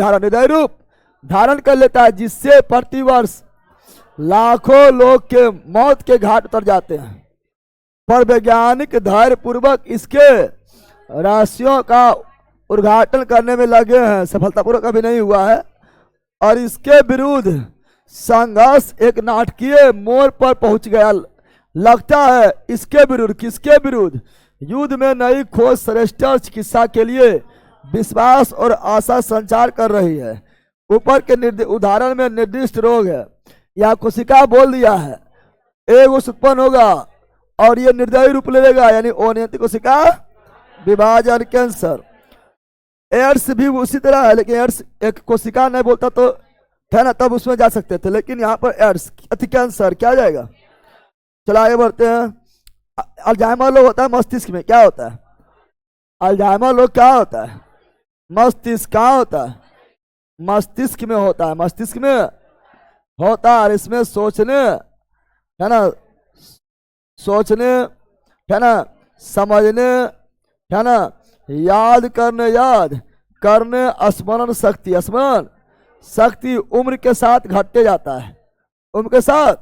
धारण कर लेता है, जिससे प्रतिवर्ष लाखों लोग के मौत के घाट उतर जाते हैं। पर वैज्ञानिक धैर्य पूर्वक इसके रहस्यों का उद्घाटन करने में लगे हैं, सफलतापूर्वक अभी नहीं हुआ है। और इसके विरुद्ध संघर्ष एक नाटकीय मोड़ पर पहुंच गया लगता है। इसके विरुद्ध, किसके विरुद्ध? युद्ध में नई खोज श्रेष्ठ चिकित्सा के लिए विश्वास और आशा संचार कर रही है। ऊपर के उदाहरण में निर्दिष्ट रोग है या कोशिका बोल दिया है, एक उत्पन्न होगा और ये निर्दयी रूप ले लेगा, यानी अनियंत्रित कोशिका विभाजन कैंसर। एड्स भी उसी तरह है, लेकिन एड्स एक कोशिका नहीं बोलता तो है ना, तब उसमें जा सकते थे, लेकिन यहाँ पर एड्स अति कैंसर क्या जाएगा। चलो आगे बढ़ते हैं। अल्जाइमर लोग होता है मस्तिष्क में, क्या होता है? अल्जाइमर लोग क्या होता है? मस्तिष्क कहाँ होता है? मस्तिष्क में होता है, मस्तिष्क में होता है। और इसमें सोचने, है ना, सोचने, है ना, समझने, है ना, याद करने स्मरण शक्ति उम्र के साथ घटते जाता है, उम्र के साथ।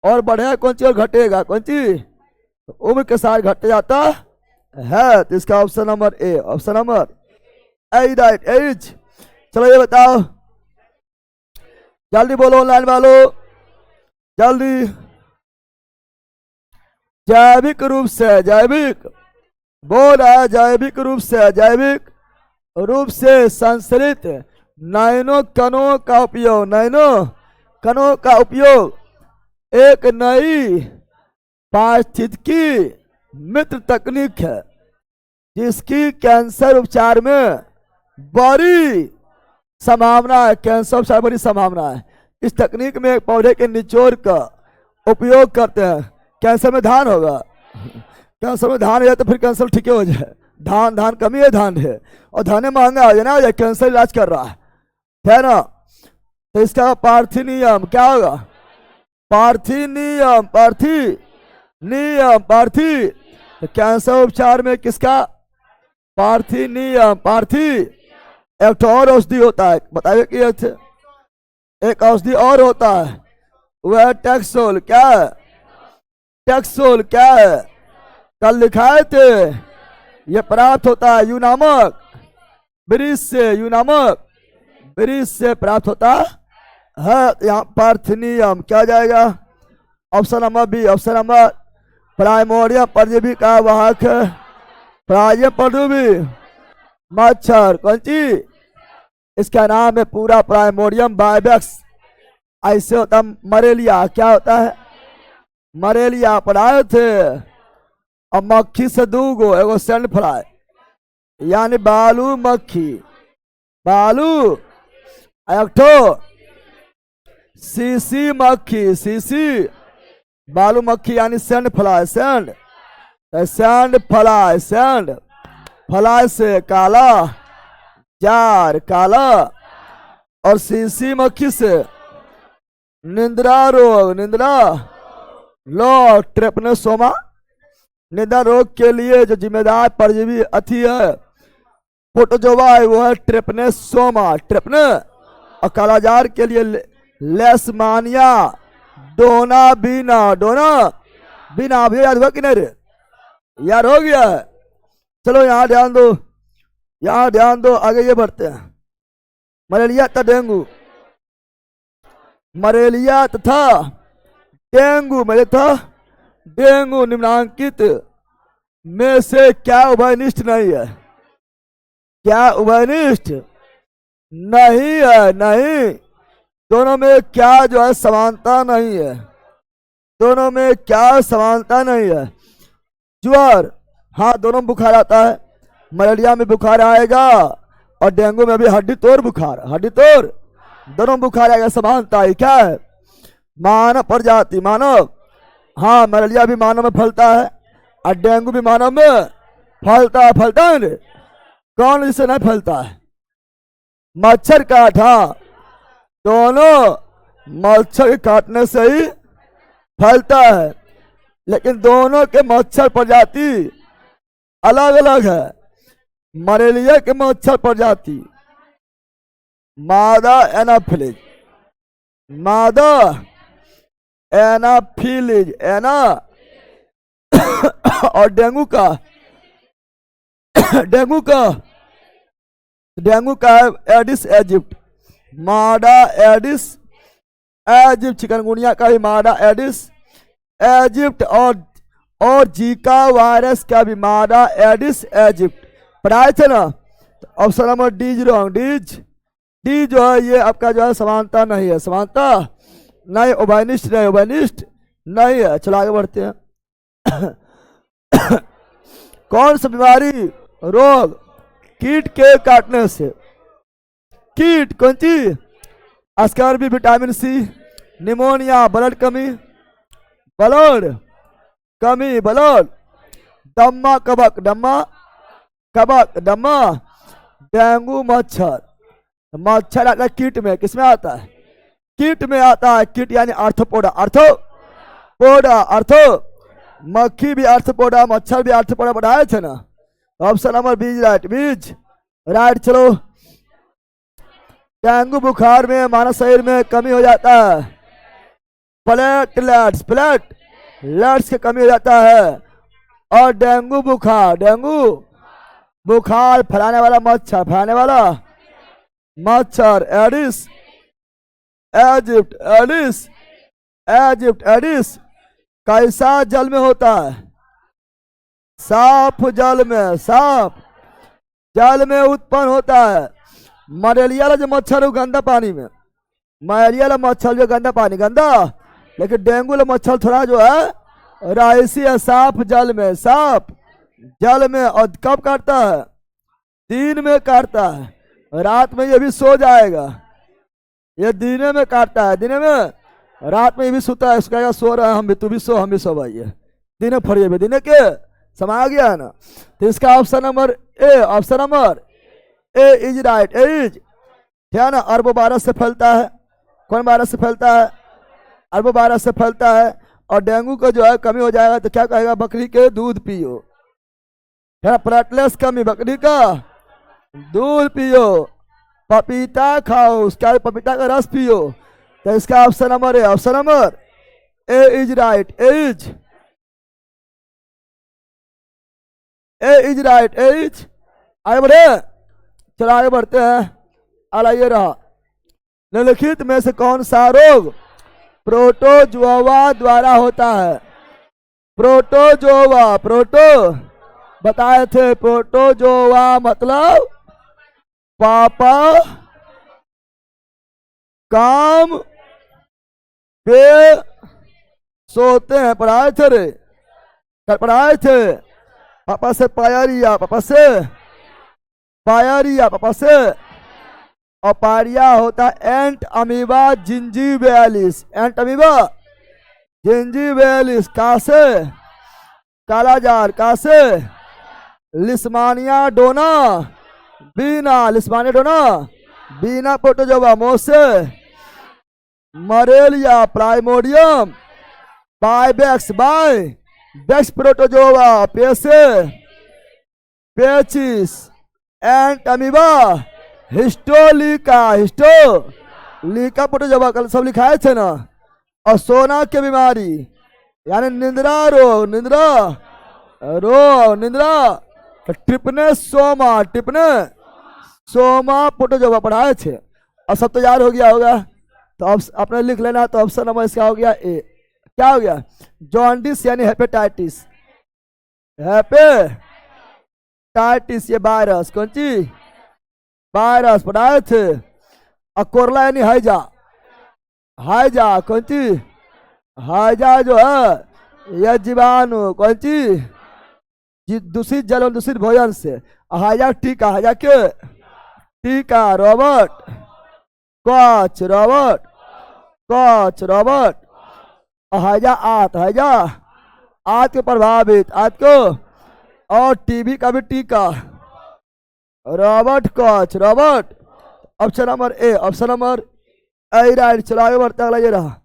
और बढ़ेगा कौन चीज और घटेगा कौन चीज? उम्र के साथ घटते जाता है। तो इसका option number A, option number A right A's. चलो ये बताओ, जल्दी बोलो ऑनलाइन वालों, जल्दी। जैविक रूप से, जैविक बोल रहा है, जैविक रूप से संश्लेषित नैनो कणों का उपयोग एक नई पारिस्थितिकी मित्र तकनीक है, जिसकी कैंसर उपचार में बड़ी संभावना है। कैंसर उपचार बड़ी संभावना है। इस तकनीक में एक पौधे के निचोड़ का उपयोग करते हैं। कैंसर में धान होगा, कैंसर में धान है तो फिर कैंसर ठीक हो जाए। धान कमी है, धान है और धान महंगा हो जाए ना, कैंसर इलाज कर रहा है ना। तो इसका पार्थिनियम क्या होगा? पार्थिनियम, तो कैंसर उपचार में किसका? पार्थिनियम। एक तो और औषधि होता है, बताइए कि एक औषधि और होता है, वह टैक्सोल। क्या है टैक्सोल? क्या है? कल लिखाए थे, यह प्राप्त होता है यूनामक वृक्ष से प्राप्त होता है। यहाँ पार्थिनियम क्या जाएगा? Option number B, option number. प्राइमोरियम परजीवी का वाहक है, प्राइमोरियम परजीवी मच्छर कौन चीज? इसका नाम है पूरा प्राइमोरियम बाइबेक्स। ऐसे होता मलेरिया, क्या होता है? मलेरिया पढ़ाए थे। और मक्खी से दूगो, एगो सैंड फ्लाई यानी बालू मक्खी, एक ठो सीसी मक्खी, बालू मक्खी यानी सैंड फ्लाई, सैंड फ्लाई से काला जार, काला। और सीसी मक्खी से निंद्रा लो ट्रेपनोसोमा। निंद्रा रोग के लिए जो जिम्मेदार परजीवी अथी है प्रोटोजोआ है, वो है ट्रेपनोसोमा, और कालाजार के लिए लेशमानिया डोना भी याद हुआ कि नहीं रे? याद हो गया है। चलो यहाँ ध्यान दो, आगे ये बढ़ते हैं। मलेरिया तथा डेंगू निम्नांकित में से क्या उभयनिष्ठ नहीं है? क्या उभयनिष्ठ नहीं है? नहीं। दोनों में क्या जो है समानता नहीं है? दोनों में क्या समानता नहीं है? ज्वर, हाँ दोनों में बुखार आता है। मलेरिया में बुखार आएगा और डेंगू में भी हड्डी तोड़ बुखार, हड्डी तोड़ दोनों बुखार आएगा। समानता है क्या है? मानव प्रजाति, मानव। हाँ, मलेरिया भी मानव में फैलता है और डेंगू भी मानव में फैलता है। फैलता है ना? कौन इससे नहीं फैलता है? मच्छर काटा, दोनों मच्छर के काटने से ही फैलता है, लेकिन दोनों के मच्छर प्रजाति अलग अलग है। मलेरिया के मच्छर प्रजाति मादा एनाफिलिज, मादा एनाफिलिज एना, और डेंगू का है एडिस एजिप्ट, मादा एडिस एजिप्ट। चिकनगुनिया का भी मादा एडिस एजिप्ट, और जीका वायरस का भी मादा एडिस एजिप्ट। पढ़ाए थे ना? तो option number D wrong. D जो है ये आपका जो है समानता नहीं है, समानता नहीं, ओबानिस्ट नहीं, ओबानिस्ट नहीं है। चलो आगे बढ़ते हैं। कौन सा बीमारी, रोग कीट के काटने से? कीट कौन सी? Scurvy, vitamin C, pneumonia, blood कमी, दम्मा कबक, दम्मा, डेंगू, मच्छर आता है कीट में। किसमें आता है? कीट में आता है। कीट यानी आर्थ्रोपोडा, आर्थो, मक्खी भी आर्थ्रोपोडा, मच्छर भी आर्थ्रोपोडा। बढ़ाए थे ना? ऑप्शन नंबर बीज राइट, बीज राइट। चलो, डेंगू बुखार में मानव शरीर में कमी हो जाता है, प्लेटलेट्स की कमी हो जाता है। और डेंगू बुखार फैलाने वाला मच्छर एडिस एजिप्ट कैसा जल में होता है? साफ जल में उत्पन्न होता है। मलेरिया वाला जो मच्छर है गंदा पानी में, मलेरिया वाला मच्छर जो गंदा पानी, गंदा, लेकिन डेंगू वाला मच्छर थोड़ा जो है राइसी है, साफ जल में। और कब काटता है? दिन में काटता है, रात में ये भी सो जाएगा। ये दिन में काटता है, दिन में, रात में ये भी सोता है। उसका सो रहा है, हम भी, तू भी सो, हम भी सो भाई। दिन में फरिए भी, दिन के समा गया है ना? तो इसका option number A is right, A's है ना? अरबो वायरस से फैलता है। कौन वायरस से फैलता है? अरबो वायरस से फैलता है। और डेंगू का जो है कमी हो जाएगा तो क्या कहेगा? बकरी के दूध पियो, है ना? प्लेटलेट्स कमी, बकरी का दूध पियो, पपीता खाओ, उसका पपीता का रस पियो। तो इसका option number A is right, A's आगे बढ़े। चलो आगे बढ़ते हैं। ये रहा, निम्नलिखित में से कौन सा रोग प्रोटोजोआ द्वारा होता है? प्रोटोजोआ, बताए थे। प्रोटोजोआ मतलब पापा काम पे सोते हैं। पढ़ाए थे रे, कल पढ़ाए थे। पापा से पायरिया, पापा से और पायरिया होता है एंट अमीबा जिंजीबेलिस, का से कालाजार, का से लिस्मानिया डोना, बीना प्रोटोजोआ, मोसे मरेलिया, प्राइमोडियम, बेक्स प्रोटोजोआ, पेचिस, एंट अमीबा, हिस्टोलिका प्रोटोजोआ। कल सब लिखाए थे ना? और सोना की बीमारी यानी निंद्रा सोमा प्रोटोजोआ पढ़ाए थे। और सब तैयार हो गया होगा तो अब आपने लिख लेना। तो ऑप्शन नंबर इसका हो गया ए। क्या हो गया? जॉन्डिस यानी हेपेटाइटिस, ये वायरस, कौन सी वायरस पढ़ाए थे। और कोरला यानी हैजा, कौन सी हैजा जो है यह जीवाणु, कौन सी दूषित जल और दूषित भोजन से। हाया टीका, हाया के टीका रॉबर्ट, कॉच रॉबर्ट, कॉच रॉबर्ट, हाया आत, हाया आत के प्रभावित, आत को, और टीवी का भी टीका Robert Koch Robert. Option number A, option number A right. चलो आगे बढ़ते अगला ये रहा।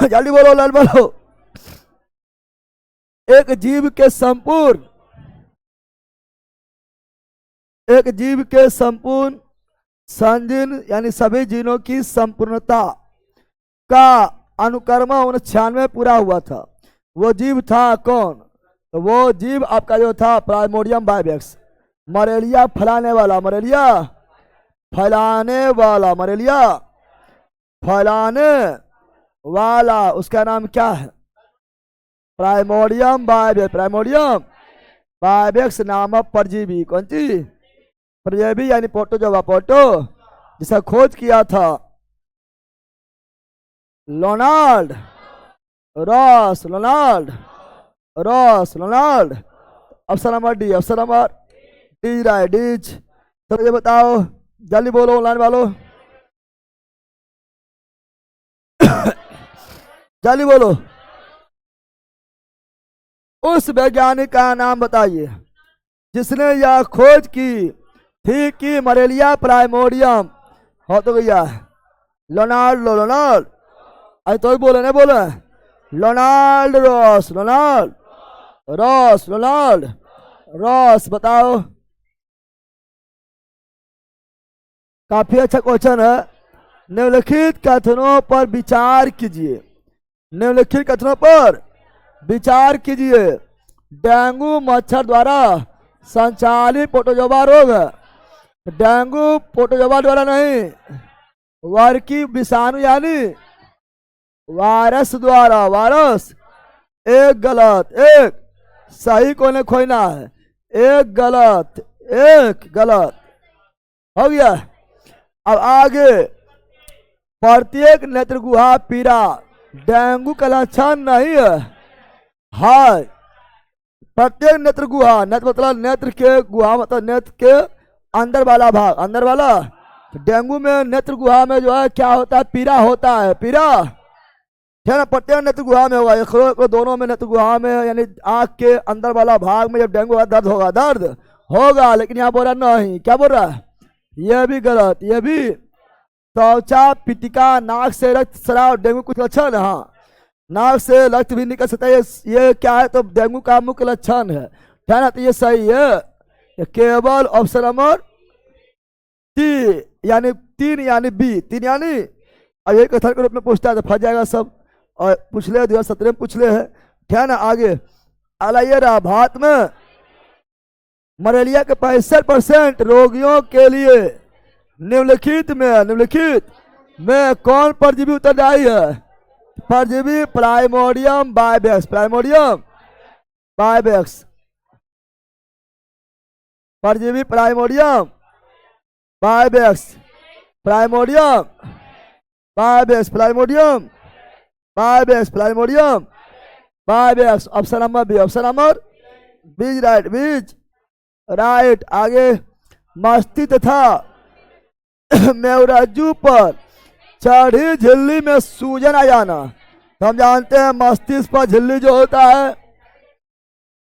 जल्दी बोलो लाल बोलो। एक जीव के संपूर्ण, एक जीव के संपूर्ण संजीन यानी सभी जीनों की संपूर्णता का अनुक्रम 99 पूरा हुआ था। वो जीव था कौन? तो वो जीव आपका जो था प्राइमोडियम बाइबेक्स, मलेरिया फैलाने वाला, मलेरिया फैलाने वाला, मलेरिया फैलाने वाला, उसका नाम क्या है? प्राइमोडियम बाइबेक्स, प्राइमोडियम बाइबेक्स नामक परजीवी। कौन सी परजीवी? यानी प्रोटोजोआ, प्रोटो, जिसका खोज किया था Ronald Ross, Ronald Ross, Ronald. Option number D, option number D right, D's. तो ये बताओ जल्दी बोलो ऑनलाइन वालों, जल्दी बोलो। उस वैज्ञानिक का नाम बताइए जिसने यह खोज की थी कि मलेरिया प्राइमोडियम हो तो गया। लोनाल्ड, लोनाल्ड, अरे तो बोले नहीं बोले, लोनाल्ड Ross, Ronald Ross, Ronald Ross. बताओ, काफी अच्छा क्वेश्चन है। निम्नलिखित कथनों पर विचार कीजिए, निम्नलिखित कथनों पर विचार कीजिए। डेंगू मच्छर द्वारा संचालित प्रोटोजोआ रोग है। डेंगू प्रोटोजोआ द्वारा नहीं, वर्की विषाणु यानी वायरस द्वारा, वायरस। एक गलत, एक सही को ने खोना है, एक गलत, एक गलत हो गया। अब आगे, प्रत्येक नेत्र गुहा पीड़ा डेंगू का लक्षण नहीं है। हाय, प्रत्येक नेत्र गुहा, नेत्र मतलब नेत्र के गुहा मतलब नेत्र के अंदर वाला भाग, अंदर वाला। डेंगू में नेत्र गुहा में जो है क्या होता है? पीड़ा होता है, पीड़ा है ना। प्रत्येक नेत्र गुहा में होगा, एक दोनों में नेत्र गुहा में यानी आंख के अंदर वाला भाग में जब डेंगू का दर्द होगा, दर्द होगा। लेकिन यहाँ बोल रहा नहीं, क्या बोल रहा है? यह भी गलत, यह भी। त्वचा, पिटिका, नाक से रक्त स्राव डेंगू कुछ लक्षण है। हाँ, नाक से रक्त भी निकल सकता है, ये क्या है? तो डेंगू का मुख्य लक्षण है ना। तो ये सही है, ये केवल ऑप्शन नंबर टी यानी 3 यानी बी, 3 यानी। अब ये कथन के रूप में पूछता है तो फंस जाएगा सब, और पूछ ले 2017 में पूछ ले है, ठीक है ना। आगे अगला ये रहा, भारत में मलेरिया के 65% रोगियों के लिए निम्नलिखित में कौन परजीवी उत्तरदायी है? परजीवी प्राइमोडियम बाइबेक्स, प्राइमोडियम बाइबेक्स, परजीवी plasmodium vivax, plasmodium vivax, plasmodium vivax, plasmodium vivax. Option number B, option number बीज राइट, बीज राइट। आगे, मस्तिष्क तथा मेरुरज्जु पर चढ़ी झिल्ली में सूजन आ जाना। तो हम जानते हैं मस्तिष्क पर झिल्ली जो होता है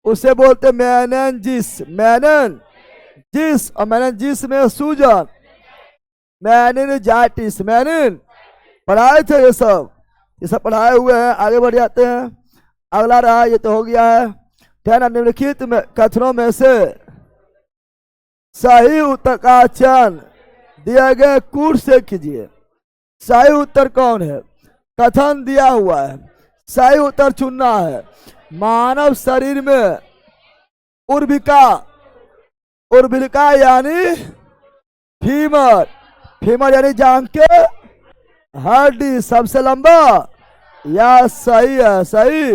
उसे बोलते हैं मेनिंजिस, मेनिंजिस। और मेनिंजिस में सूजन, मेनिंजाइटिस, मेनिन पढ़ाए थे ये सब पढ़ाए हुए हैं। आगे बढ़ जाते हैं, अगला रहा, ये तो हो गया है, ठीक है ना। निम्नलिखित में कथनों में से सही उत्तर का चयन दिए गए कूट से कीजिए। सही उत्तर कौन है? कथन दिया हुआ है, सही उत्तर चुनना है। मानव शरीर में उर्बिका, उर्बिका यानी फीमर, फीमर यानी जांघ के हड्डी सबसे लंबा, या सही है, सही।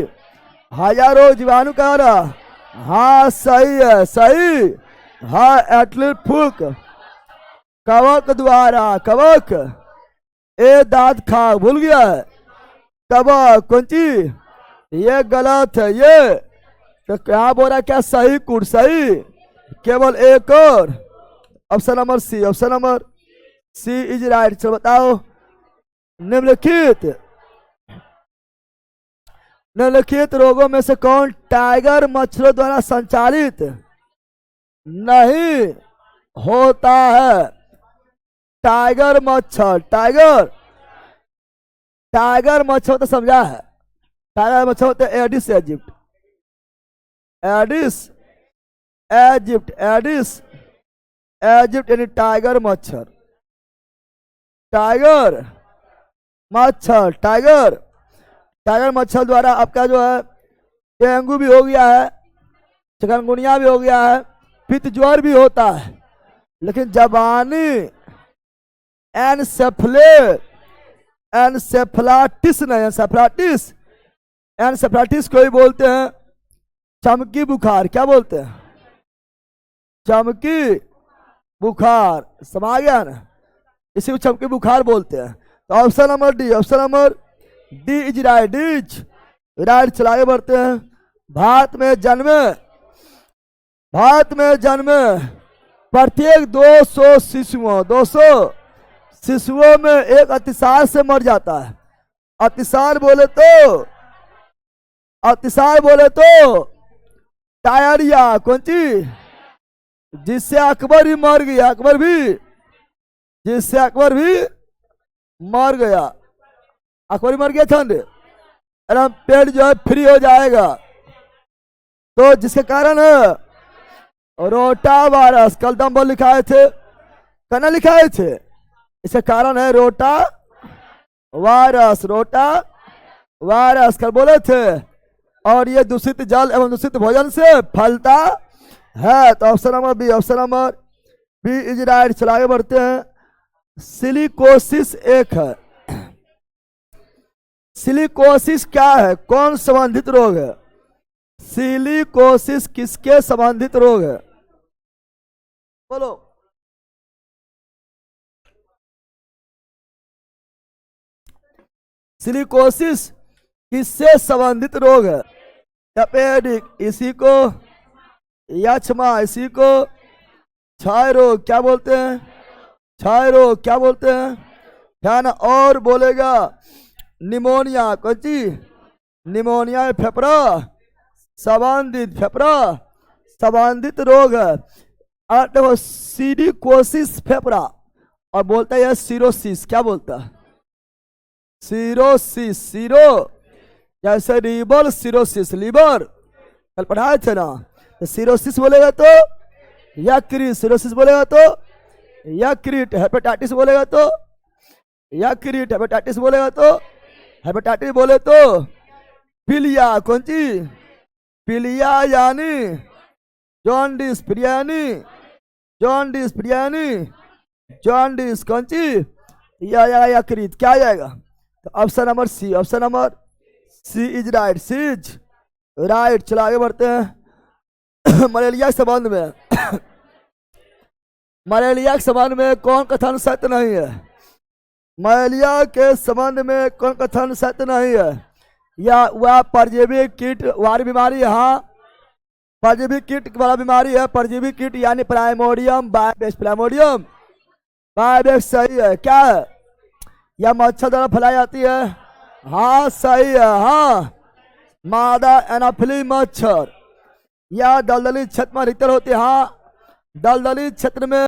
हजारों जीवाणु कह रहा, हाँ सही है, सही। हाँ, एटलीट फूक, कवक द्वारा, कवक, ए दांत खा भूल गया है, कवक कौन सी? ये गलत है ये। तो क्या बोल रहा? क्या सही कूट? सही केवल एक और, option number C, option number C is right. चलो बताओ, निम्नलिखित निम्नलिखित रोगों में से कौन टाइगर मच्छरों द्वारा संचालित नहीं होता है? टाइगर मच्छर, टाइगर मच्छर तो समझा है। टाइगर मच्छर होते हैं एडिस इजिप्ट, एडिस इजिप्ट यानी टाइगर मच्छर, टाइगर मच्छर द्वारा आपका जो है डेंगू भी हो गया है, चिकनगुनिया भी हो गया है, पित्त ज्वर भी होता है। लेकिन जबानी एनसेफलाटिस नहीं, एनसेफलाटिस को ही बोलते हैं चमकी बुखार। क्या बोलते हैं? चमकी बुखार, समझ गया ना? इसी को चमकी बुखार बोलते हैं। तो option number D, option number D is right. चला आगे बढ़ते हैं। भारत में जन्मे प्रत्येक 200 शिशुओं में एक अतिसार से मर जाता है। अतिसार बोले तो डायरिया, कौन चीज? जिससे अकबर ही मर गया, जिससे अकबर भी मर गया, ठंड, अरे पेट जो है फ्री हो जाएगा। तो जिसके कारण है रोटा वायरस, कल दम्बल लिखाए थे, कहना लिखाए थे, इसके कारण है रोटा वायरस, कल बोले थे। और ये दूषित जल एवं दूषित भोजन से फैलता है। तो option number B is right. चला आगे बढ़ते हैं। सिलिकोसिस एक है। सिलिकोसिस क्या है? कौन संबंधित रोग है? सिलिकोसिस किसके संबंधित रोग है? बोलो। सिलिकोसिस किससे संबंधित रोग है? एपेडिक इसी को, यक्षमा इसी को, क्षय रोग क्या बोलते हैं? ध्यान और बोलेगा निमोनिया, कौन सी? निमोनिया फेफड़ा संबंधित रोग है। देखो सिलिकोसिस फेफड़ा, और बोलता है सिरोसिस, क्या बोलता है? सीरो जैसे लीवर सिरोसिस, लीवर कल पढ़ाए थे ना। तो सिरोसिस बोलेगा तो यकृत, सिरोसिस बोलेगा तो यकृत, हेपेटाइटिस बोलेगा तो यकृत, हेपेटाइटिस बोलेगा तो हेपेटाइटिस, बोले तो पीलिया, कौन सी? पीलिया यानी जॉन्डिस, जॉन्डिस कौन सी? यकृत, क्या आएगा? तो option number C is right. चलो आगे बढ़ते हैं। मलेरिया के संबंध में कौन कथन सत्य नहीं है? मलेरिया के संबंध में कौन कथन सत्य नहीं है? या वह परजीवी कीट वाली बीमारी? हाँ, परजीवी कीट वाला बीमारी है। परजीवी कीट यानी प्राइमोडियम बायोबैक्स सही है। क्या है? या मच्छर द्वारा फैलाई जाती है? हाँ सही है। हाँ, मादा एनाफिली मच्छर या दलदली क्षेत्र में अधिकतर होती है। हाँ, दलदली क्षेत्र में,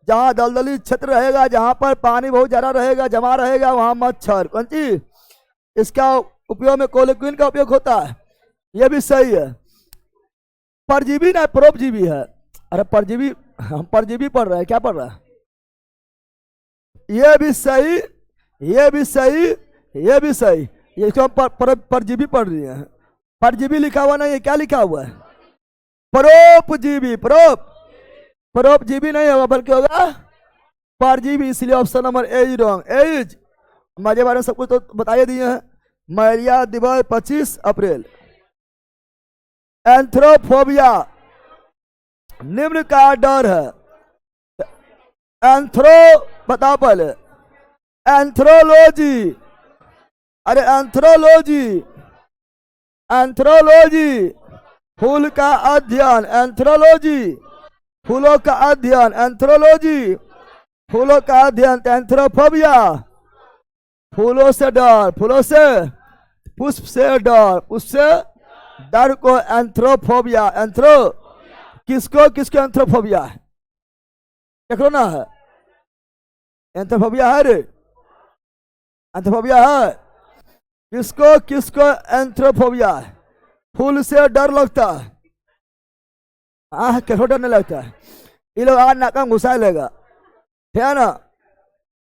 जहाँ दलदली क्षेत्र रहेगा, जहाँ पर पानी बहुत ज्यादा रहेगा, जमा रहेगा, वहाँ मच्छर, कौन सी? इसका उपयोग में क्लोरोक्विन का उपयोग होता है। ये भी सही है। परजीवी ना परोपजीवी है। अरे परजीवी, हम परजीवी पढ़ रहे हैं, क्या पढ़ रहा है? ये भी सही। इसको हम परजीवी पढ़ रही है। परजीवी लिखा हुआ नहीं है, क्या लिखा हुआ है? परोपजीवी। परोपजीवी नहीं होगा, बल्कि होगा परजीवी। इसलिए option number A is wrong. मजे बारे में सब कुछ तो बताइए दिए हैं। मलेरिया दिवस 25 अप्रैल। एंथ्रोफोबिया निम्न का डर है। बताओ पहले। एंथ्रोलॉजी, अरे एंथ्रोलॉजी फूल का अध्ययन, एंथ्रोलॉजी फूलों का अध्ययन एंथ्रोलॉजी, फूलों का अध्ययन एंथ्रोफोबिया, फूलों से डर, फूलों से पुष्प से डर, उससे डर को एंथ्रोफोबिया, एंथ्रो किसको किसको एंथ्रोफोबिया है, देखो ना है एंथ्रोफोबिया है रे, एंथ्रोफोबिया है, किसको किसको एंथ्रोफोबिया है, फूल से डर लगता है, कैसे डर नहीं लगता है, ये लोग आज नाक घुसा लेगा, ठीक है ना,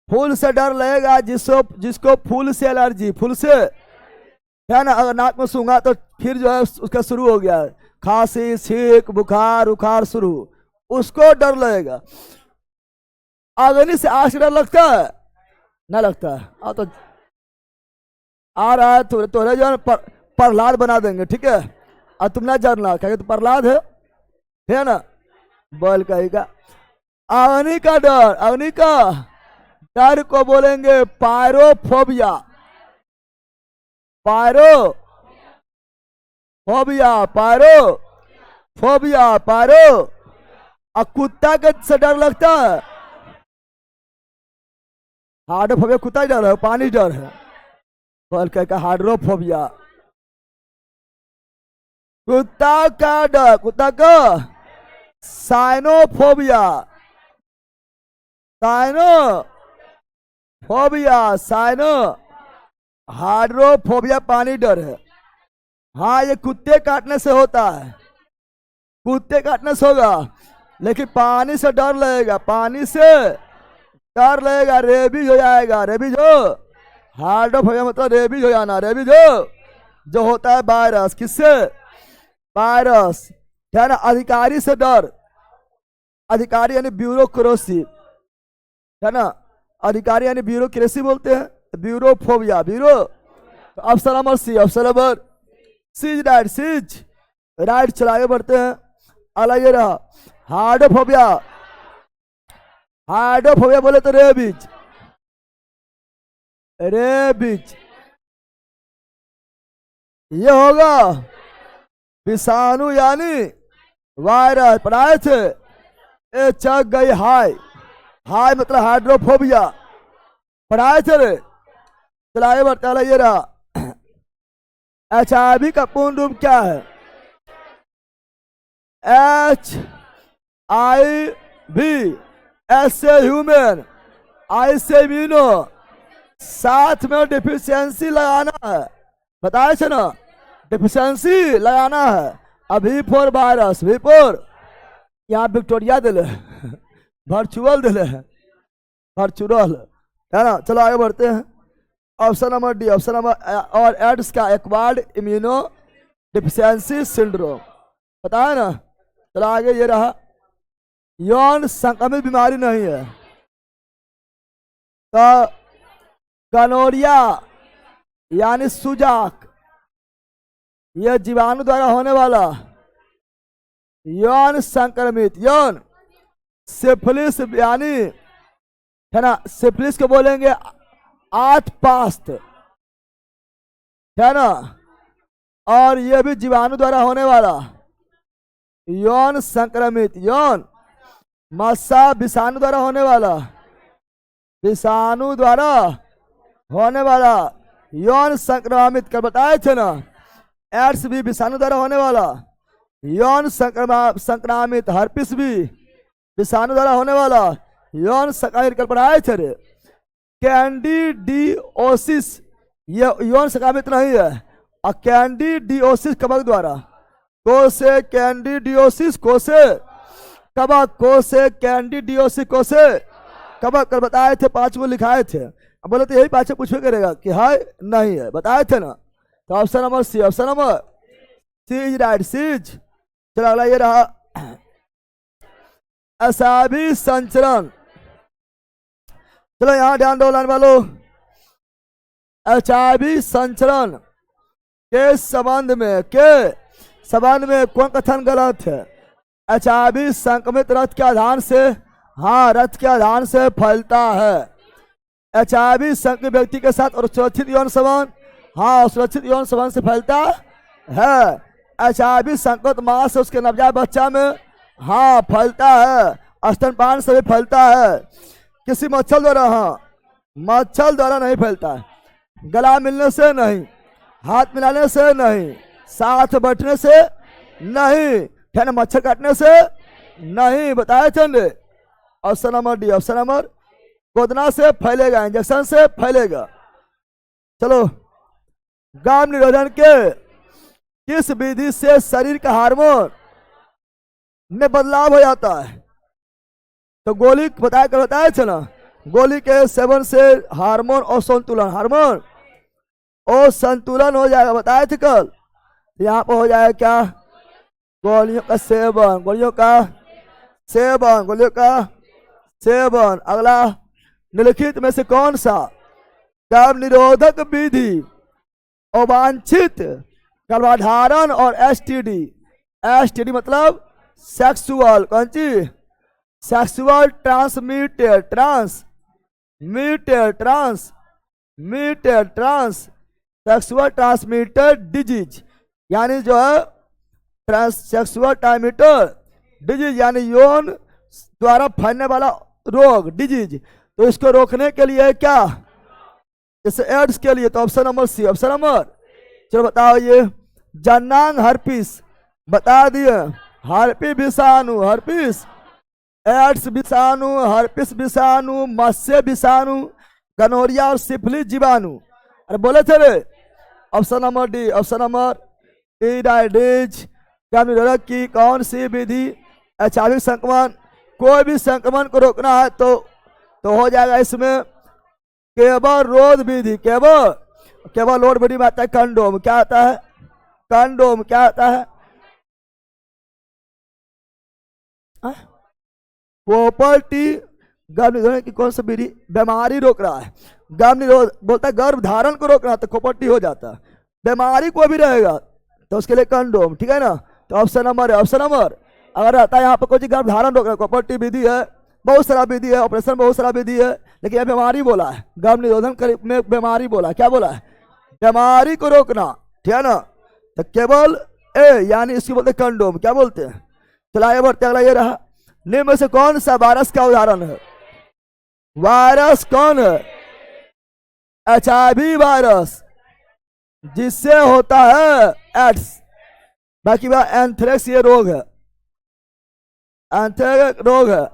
फूल से डर लगेगा जिसको जिसको फूल से एलर्जी, फूल से है ना, अगर नाक में सूंघा तो फिर जो है उसका शुरू हो गया खांसी छींक बुखार उखार शुरू, उसको डर लगेगा। अग्नि से आग से डर लगता है, ना लगता है, तो आ रहा है तोरे जो है प्रहलाद बना देंगे, ठीक है, और तुम ना जानना क्या तो प्रहलाद है ना, बल कहेगा। अग्नि का डर, अग्नि का डर को बोलेंगे pyrophobia, pyro phobia, pyro phobia, pyro. और कुत्ता के से डर लगता है, हाइड्रोफोबिया कुत्ता डर है, पानी डर है, बल कहेगा हाइड्रोफोबिया। कुत्ता का डर, कुत्ता का साइनोफोबिया, साइनोफोबिया, साइनो हाइड्रोफोबिया पानी डर है। हाँ ये कुत्ते काटने से होता है, कुत्ते काटने से होगा, लेकिन पानी से डर लगेगा, पानी से डर लगेगा, रेबीज हो जाएगा, रेबीज हो, हाइड्रोफोबिया मतलब रेबीज हो जाना, रेबीज हो जो होता है वायरस, किससे, वायरस, है ना। अधिकारी से डर, अधिकारी यानी ब्यूरोक्रेसी, है ना, अधिकारी यानी ब्यूरोक्रेसी बोलते हैं, ब्यूरोफोबिया, ब्यूरो। तो option number C, option number C's right, C's right. चला आगे बढ़ते हैं, अलग ये रहा हाइड्रोफोबिया, हाइड्रोफोबिया बोले तो रेबीज, रेबीज ये होगा विषाणु यानी वायरस, पढ़ाए थे ए चक गई हाई, हाई मतलब हाइड्रोफोबिया, पढ़ाए थे रे। चला आगे बढ़ते हैं, ये रहा HIV का पूर्ण रूप क्या है, HIV, एस से ह्यूमन, आई से इम्यूनो, साथ में डिफिशियंसी लगाना है, बताए थे ना, डिफिशियंसी लगाना है। अभी फोर वायरस, वी फोर यहाँ विक्टोरिया दिले, वर्चुअल दिले, वर्चुअल, है ना। चलो आगे बढ़ते हैं, option number D, option number, और एड्स का एक्वायर्ड इम्यूनो डिफिशियंसी सिंड्रोम, पता है ना। चलो आगे ये रहा, यौन संक्रमित बीमारी नहीं है, तो गनोरिया यानी सुजाक, यह जीवाणु द्वारा होने वाला यौन संक्रमित, यौन सिफिलिस यानी, है ना, सिफिलिस को बोलेंगे आठ पास्त, है ना, और यह भी जीवाणु द्वारा होने वाला यौन संक्रमित, यौन मस्सा विषाणु द्वारा होने वाला, विषाणु द्वारा होने वाला यौन संक्रमित कर बताए थे ना। एड्स भी विषाणु द्वारा होने वाला यौन संक्रामित, हर्पिस भी विषाणु द्वारा होने वाला यौन संक्रमित कर पढ़ाए थे रे। कैंडिडियोसिस ये यौन संक्रमित नहीं है, और कैंडिडियोसिस कवक द्वारा, कोसे कैंडिडियोसिस, कोसे कवक, कोसे कैंडिडियोसिस, कोसे कवक कर बताए थे, 5 को लिखाए थे। अब बोले तो यही 5 पूछे करेगा कि है नहीं है, बताए थे ना। तो option number C, option number C is right, C's. चलो अगला ये रहा असाबी संचरण, चलो यहां ध्यान दो लाइन वालों, अचाबी संचरण के संबंध में कौन कथन गलत है। अचाबी संक्रमित रक्त के आधार से, हाँ रक्त के आधार से फैलता है। HIV संक्रमित व्यक्ति के साथ और सुरक्षित यौन संबंध, हाँ सुरक्षित यौन संबंध से फैलता है। HIV संक्रमित मां से उसके नवजात बच्चा में हाँ फैलता है, स्तनपान से भी फैलता है, किसी मच्छर द्वारा, हाँ मच्छर द्वारा नहीं फैलता है। गला मिलने से नहीं, हाथ मिलाने से नहीं, साथ बैठने से नहीं, है ना, मच्छर काटने से नहीं, बताया चंदे। Option number D, option number, गोदना से फैलेगा, इंजेक्शन से फैलेगा। चलो, गर्भ निरोधन के किस विधि से शरीर का हार्मोन में बदलाव हो जाता है? तो गोली बताया चला, गोली के सेवन से हार्मोन और संतुलन, हार्मोन और संतुलन हो जाएगा, बताए थे कल। यहाँ पर हो जाएगा क्या? गोलियों का सेवन, गोलियों का सेवन, गोलियों का सेवन। अगला, निम्नलिखित में से कौन सा गर्भ निरोधक विधि अवांछित गर्भाधारण और एसटीडी, एसटीडी मतलब सेक्सुअल, कौन सी? सेक्सुअल सेक्सुअल ट्रांसमिटेड डिजीज, यानी जो है सेक्सुअल ट्रांसमिटेड डिजीज यानी यौन द्वारा फैलने वाला रोग, डिजीज। तो इसको रोकने के लिए क्या? जैसे एड्स के लिए तो option number C, option number, चलो बताओ ये जननांग हर्पिस बता दिए, हर्पी विषाणु, हर्पिस, एड्स विषाणु, हर्पिस विषाणु, मत्स्य विषाणु, गनोरिया और सिफिलिस जीवाणु। अरे बोले थे रे, option number D, option number D, डायडिज। गर्भ निरोधक की कौन सी विधि एचआईवी संक्रमण, कोई भी संक्रमण को रोकना है तो हो जाएगा इसमें केवल रोध विधि, केवल रोध विधि में आता है कंडोम। क्या आता है? कंडोम। क्या आता है? प्रॉपर्टी। गर्भ निरोधन की कौन सी विधि बीमारी रोक रहा है? गर्भ निरोध बोलता है गर्भ धारण को रोकना, तो प्रॉपर्टी हो जाता है। बीमारी को भी रहेगा तो उसके लिए कंडोम, ठीक है ना। तो ऑप्शन नंबर है, ऑप्शन नंबर। अगर रहता है यहाँ पर कोई गर्भ धारण रोकना, प्रॉपर्टी विधि है, बहुत सारा विधि है, ऑपरेशन बहुत सारा विधि है, लेकिन यह बीमारी बोला है, गर्भ निरोधन में बीमारी बोला, क्या बोला है? बीमारी को रोकना, ठीक है ना। तो केवल ए यानी इसको बोलते कंडोम, क्या बोलते हैं? चला आगे बढ़ते, अगला ये रहा, निम्न में से कौन सा वायरस का उदाहरण है? वायरस कौन है? एचआईवी वायरस, जिससे होता है एड्स। बाकी बात एंथ्रेक्स, ये रोग है, एंथ्रेक्स रोग है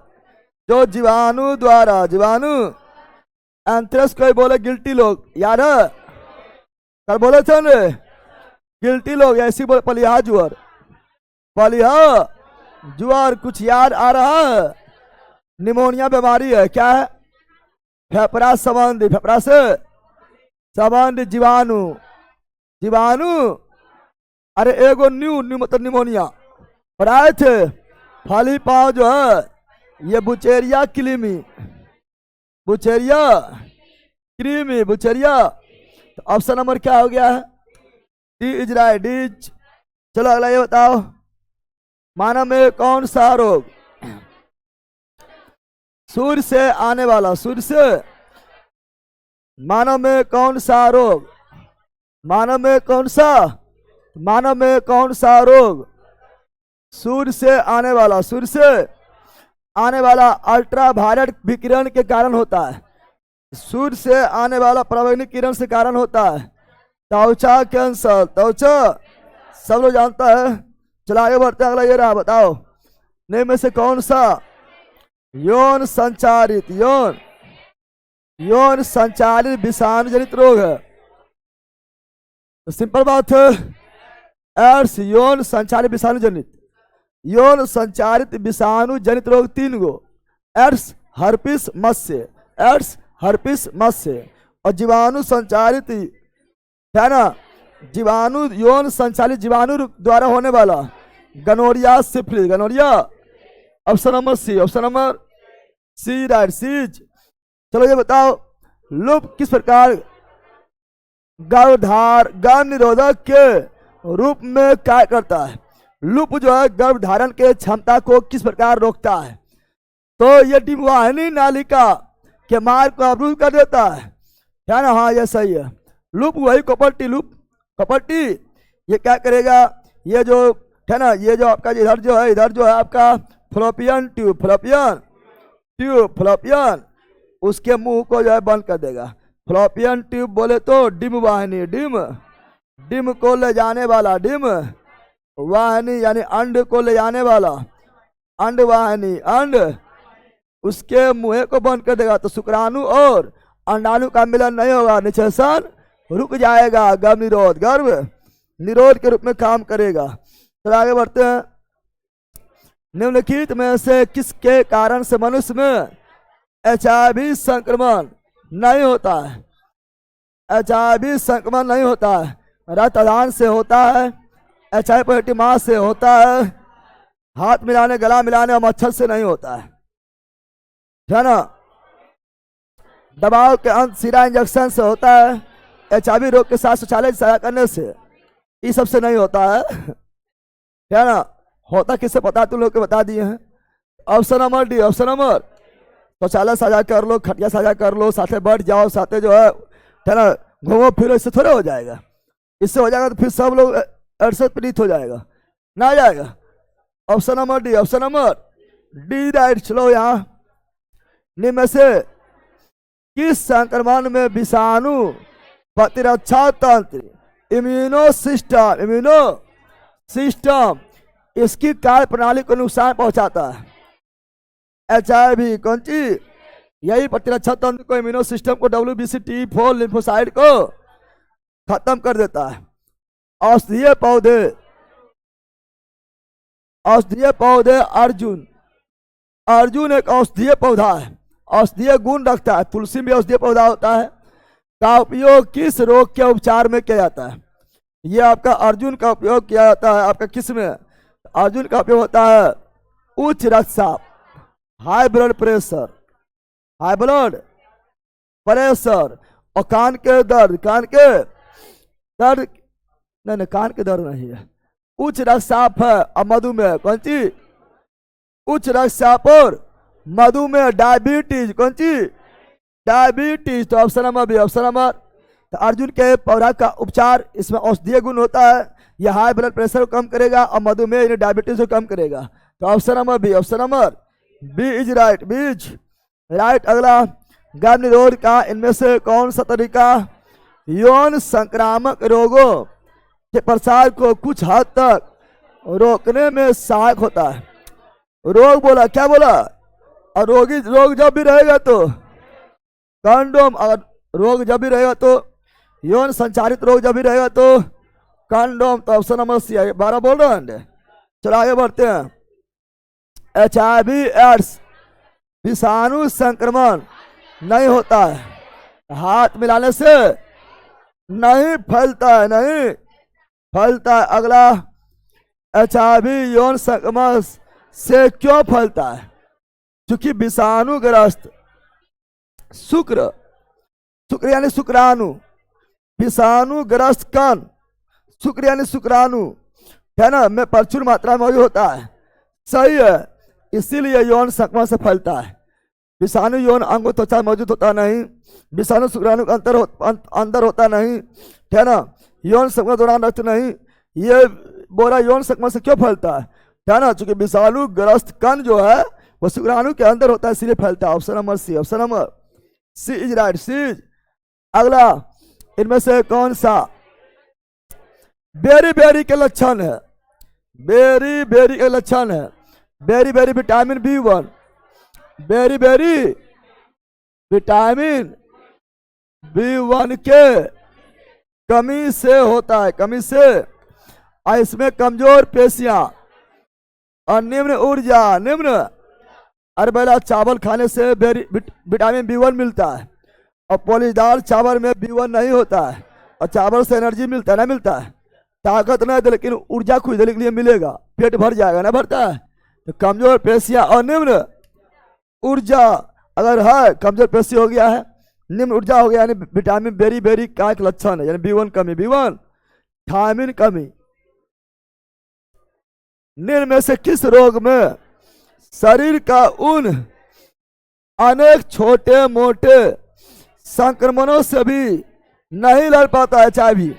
जो जीवाणु द्वारा, जीवाणु, एंथ्रेक्स को बोले गिल्टी लोग, याद है कल बोले थे ना, गिल्टी लोग ऐसी बोले, पलिहा जुआर, पलिहा जुआर, कुछ याद आ रहा है? निमोनिया बीमारी है, क्या है? फेफड़ा संबंधी, फेफड़ा से संबंधित जीवाणु, जीवाणु। अरे एगो न्यू मतलब निमोनिया पढ़ाए थे, फाली पाँव जो है ये बुचेरिया क्रीमी, बुचेरिया क्रीमी, बुचेरिया। तो ऑप्शन नंबर क्या हो गया है? डी इज राइट, डीज। चलो अगला ये बताओ, मानव में कौन सा रोग सूर्य से आने वाला, सूर्य से, मानव में कौन सा रोग, मानव में कौन सा, मानव में कौन सा रोग सूर्य से आने वाला, सूर्य से आने वाला अल्ट्रावायलेट विकिरण के कारण होता है, सूर्य से आने वाला पराबैंगनी किरण से कारण होता है? त्वचा कैंसर, त्वचा सब लोग जानता है। चलो आगे बढ़ते हैं, अगला ये रहा, बताओ निम्न में से कौन सा यौन संचारित, यौन संचालित विषाणु जनित रोग है? तो सिंपल बात है, एड्स यौन संचालित विषाणु जनित, यौन संचारित विषाणु जनित रोग 3 गो, एड्स, हर्पिस, मत्स्य, एड्स, हर्पिस, मत्स्य। और जीवाणु संचारित है ना, जीवाणु, यौन संचालित जीवाणु द्वारा होने वाला gonorrhoea, syphilis, gonorrhoea. Option number C, option number C, right, C's. चलो ये बताओ, लूप किस प्रकार गर्भ निरोधक के रूप में क्या करता है? लूप जो है गर्भ धारण के क्षमता को किस प्रकार रोकता है? तो ये डिम्बवाहिनी नालिका के मार्ग को अवरुद्ध कर देता है ना। हाँ ये सही है। लूप वही कॉपर्टी, लूप कॉपर्टी, ये क्या करेगा? ये जो है ना, ये जो आपका इधर जो है आपका fallopian tube, fallopian tube, fallopian उसके मुंह को जो है बंद कर देगा। फ्लोपियन ट्यूब बोले तो डिम वाहिनी, डिम डिम को ले जाने वाला, डिम वाहिनी यानी अंड को ले जाने वाला, अंड वाहिनी, अंड उसके मुंह को बंद कर देगा तो शुक्राणु और अंडाणु का मिलन नहीं होगा, निषेचन रुक जाएगा, गर्भ निरोध, गर्भ निरोध के रूप में काम करेगा। तो आगे बढ़ते हैं। निम्नलिखित में से किसके कारण से मनुष्य में HIV संक्रमण नहीं होता है? HIV संक्रमण नहीं होता है। रक्तदान से होता है, HIV पॉजिटिव मां से होता है, हाथ मिलाने, गला मिलाने और मच्छर से नहीं होता है ना। दबाव के अंत सीरा इंजेक्शन से होता है, HIV रोग के साथ शौचालय साझा करने से, ये सबसे नहीं होता है ना। होता किससे पता तुम लोग के बता दिए हैं। Option number D, option number शौचालय साझा कर लो, खटिया साझा कर लो, साथे बैठ जाओ, साथे जो है ना घूमो फिरो, इससे थोड़ा हो जाएगा। इससे हो जाएगा तो फिर सब लोग अड़सठ पीड़ित हो जाएगा ना, जाएगा। Option number D, option number D right. चलो यहाँ निम्न में से किस संक्रमण में विषाणु प्रतिरक्षा तंत्र, इम्यूनो सिस्टम, इम्यूनो सिस्टम इसकी कार्य प्रणाली को नुकसान पहुंचाता है? HIV कौन चीज, यही प्रतिरक्षा तंत्र को, इम्यूनो सिस्टम को, WBC T4 लिम्फोसाइट को खत्म कर देता है। औषधीय पौधे, औषधीय पौधे अर्जुन, अर्जुन एक औषधीय पौधा है, औषधीय गुण रखता है, तुलसी भी औषधीय पौधा होता है। का उपयोग किस रोग के उपचार में किया जाता है? ये आपका अर्जुन का उपयोग किया जाता है आपका किस में? अर्जुन का उपयोग होता है उच्च रक्तचाप, high blood pressure, high blood pressure और कान के दर्द, कान के दर्द नहीं, कान के दर्द नहीं है, उच्च रक्तचाप है और मधुमेह, कौन सी? उच्च रक्तचाप और मधुमेह, डायबिटीज, कौन सी? डायबिटीज। तो option number B, option number. तो अर्जुन के पौधा का उपचार, इसमें औषधीय गुण होता है, यह हाई ब्लड प्रेशर को कम करेगा और मधुमेह यानी डायबिटीज को कम करेगा। तो option number B, option number B is right, B is right. अगला, गर्भ निरोध का इनमें से कौन सा तरीका यौन संक्रामक रोगों के प्रसार को कुछ हद तक रोकने में सहायक होता है? रोग बोला, क्या बोला? और रोग जब भी रहेगा तो कंडोम, अगर रोग जब भी रहेगा तो यौन संचारित रोग जब भी रहेगा तो कंडोम। तो ऑप्शन नंबर सी है, 12 बोल रहे हैं। चलो आगे बढ़ते हैं। HIV एड्स विषाणु संक्रमण नहीं होता है, हाथ मिलाने से नहीं फैलता है, नहीं फैलता है। अगला, HIV यौन संक्रमण से क्यों फैलता है? क्योंकि विषाणुग्रस्त शुक्र, शुक्र यानी शुक्राणु, विषाणुग्रस्त कण, शुक्र यानी शुक्राणु है ना, में प्रचुर मात्रा में मौजूद होता है। सही है, इसीलिए यौन संक्रमण से फैलता है। विषाणु यौन अंग त्वचा मौजूद होता नहीं, विषाणु शुक्राणु के अंदर होता नहीं, है ना। यौन संक्रमण दौरान रक्त नहीं, ये बोला यौन संक्रमण से क्यों फैलता है ना, चूंकि विषाणु ग्रस्त कण जो है वो शुक्राणु के अंदर होता है, इसलिए फैलता है। Option number C, option number C is right, C is. अगला, इनमें से कौन सा बेरी बेरी के लक्षण है? बेरी बेरी के लक्षण है, beriberi vitamin B1, beriberi vitamin B1 के कमी से होता है, कमी से। और इसमें कमजोर पेशियां और निम्न ऊर्जा, निम्न अरबेला चावल खाने से विटामिन B1 मिलता है, और पॉलीदार चावल में B1 नहीं होता है, और चावल से एनर्जी मिलता है ना, मिलता है, ताकत नहीं दे लेकिन ऊर्जा खुद देने के लिए मिलेगा, पेट भर जाएगा ना, भरता है। तो कमजोर पेशियां और निम्न ऊर्जा अगर है, कमजोर पेशी हो गया है, निम्न ऊर्जा हो गया, यानी विटामिन बेरी बेरी का एक लक्षण है, यानी B1 कमी, B1 थायमिन कमी। निम्न में से किस रोग में शरीर का उन अनेक छोटे मोटे संक्रमणों से भी नहीं लड़ पाता HIV?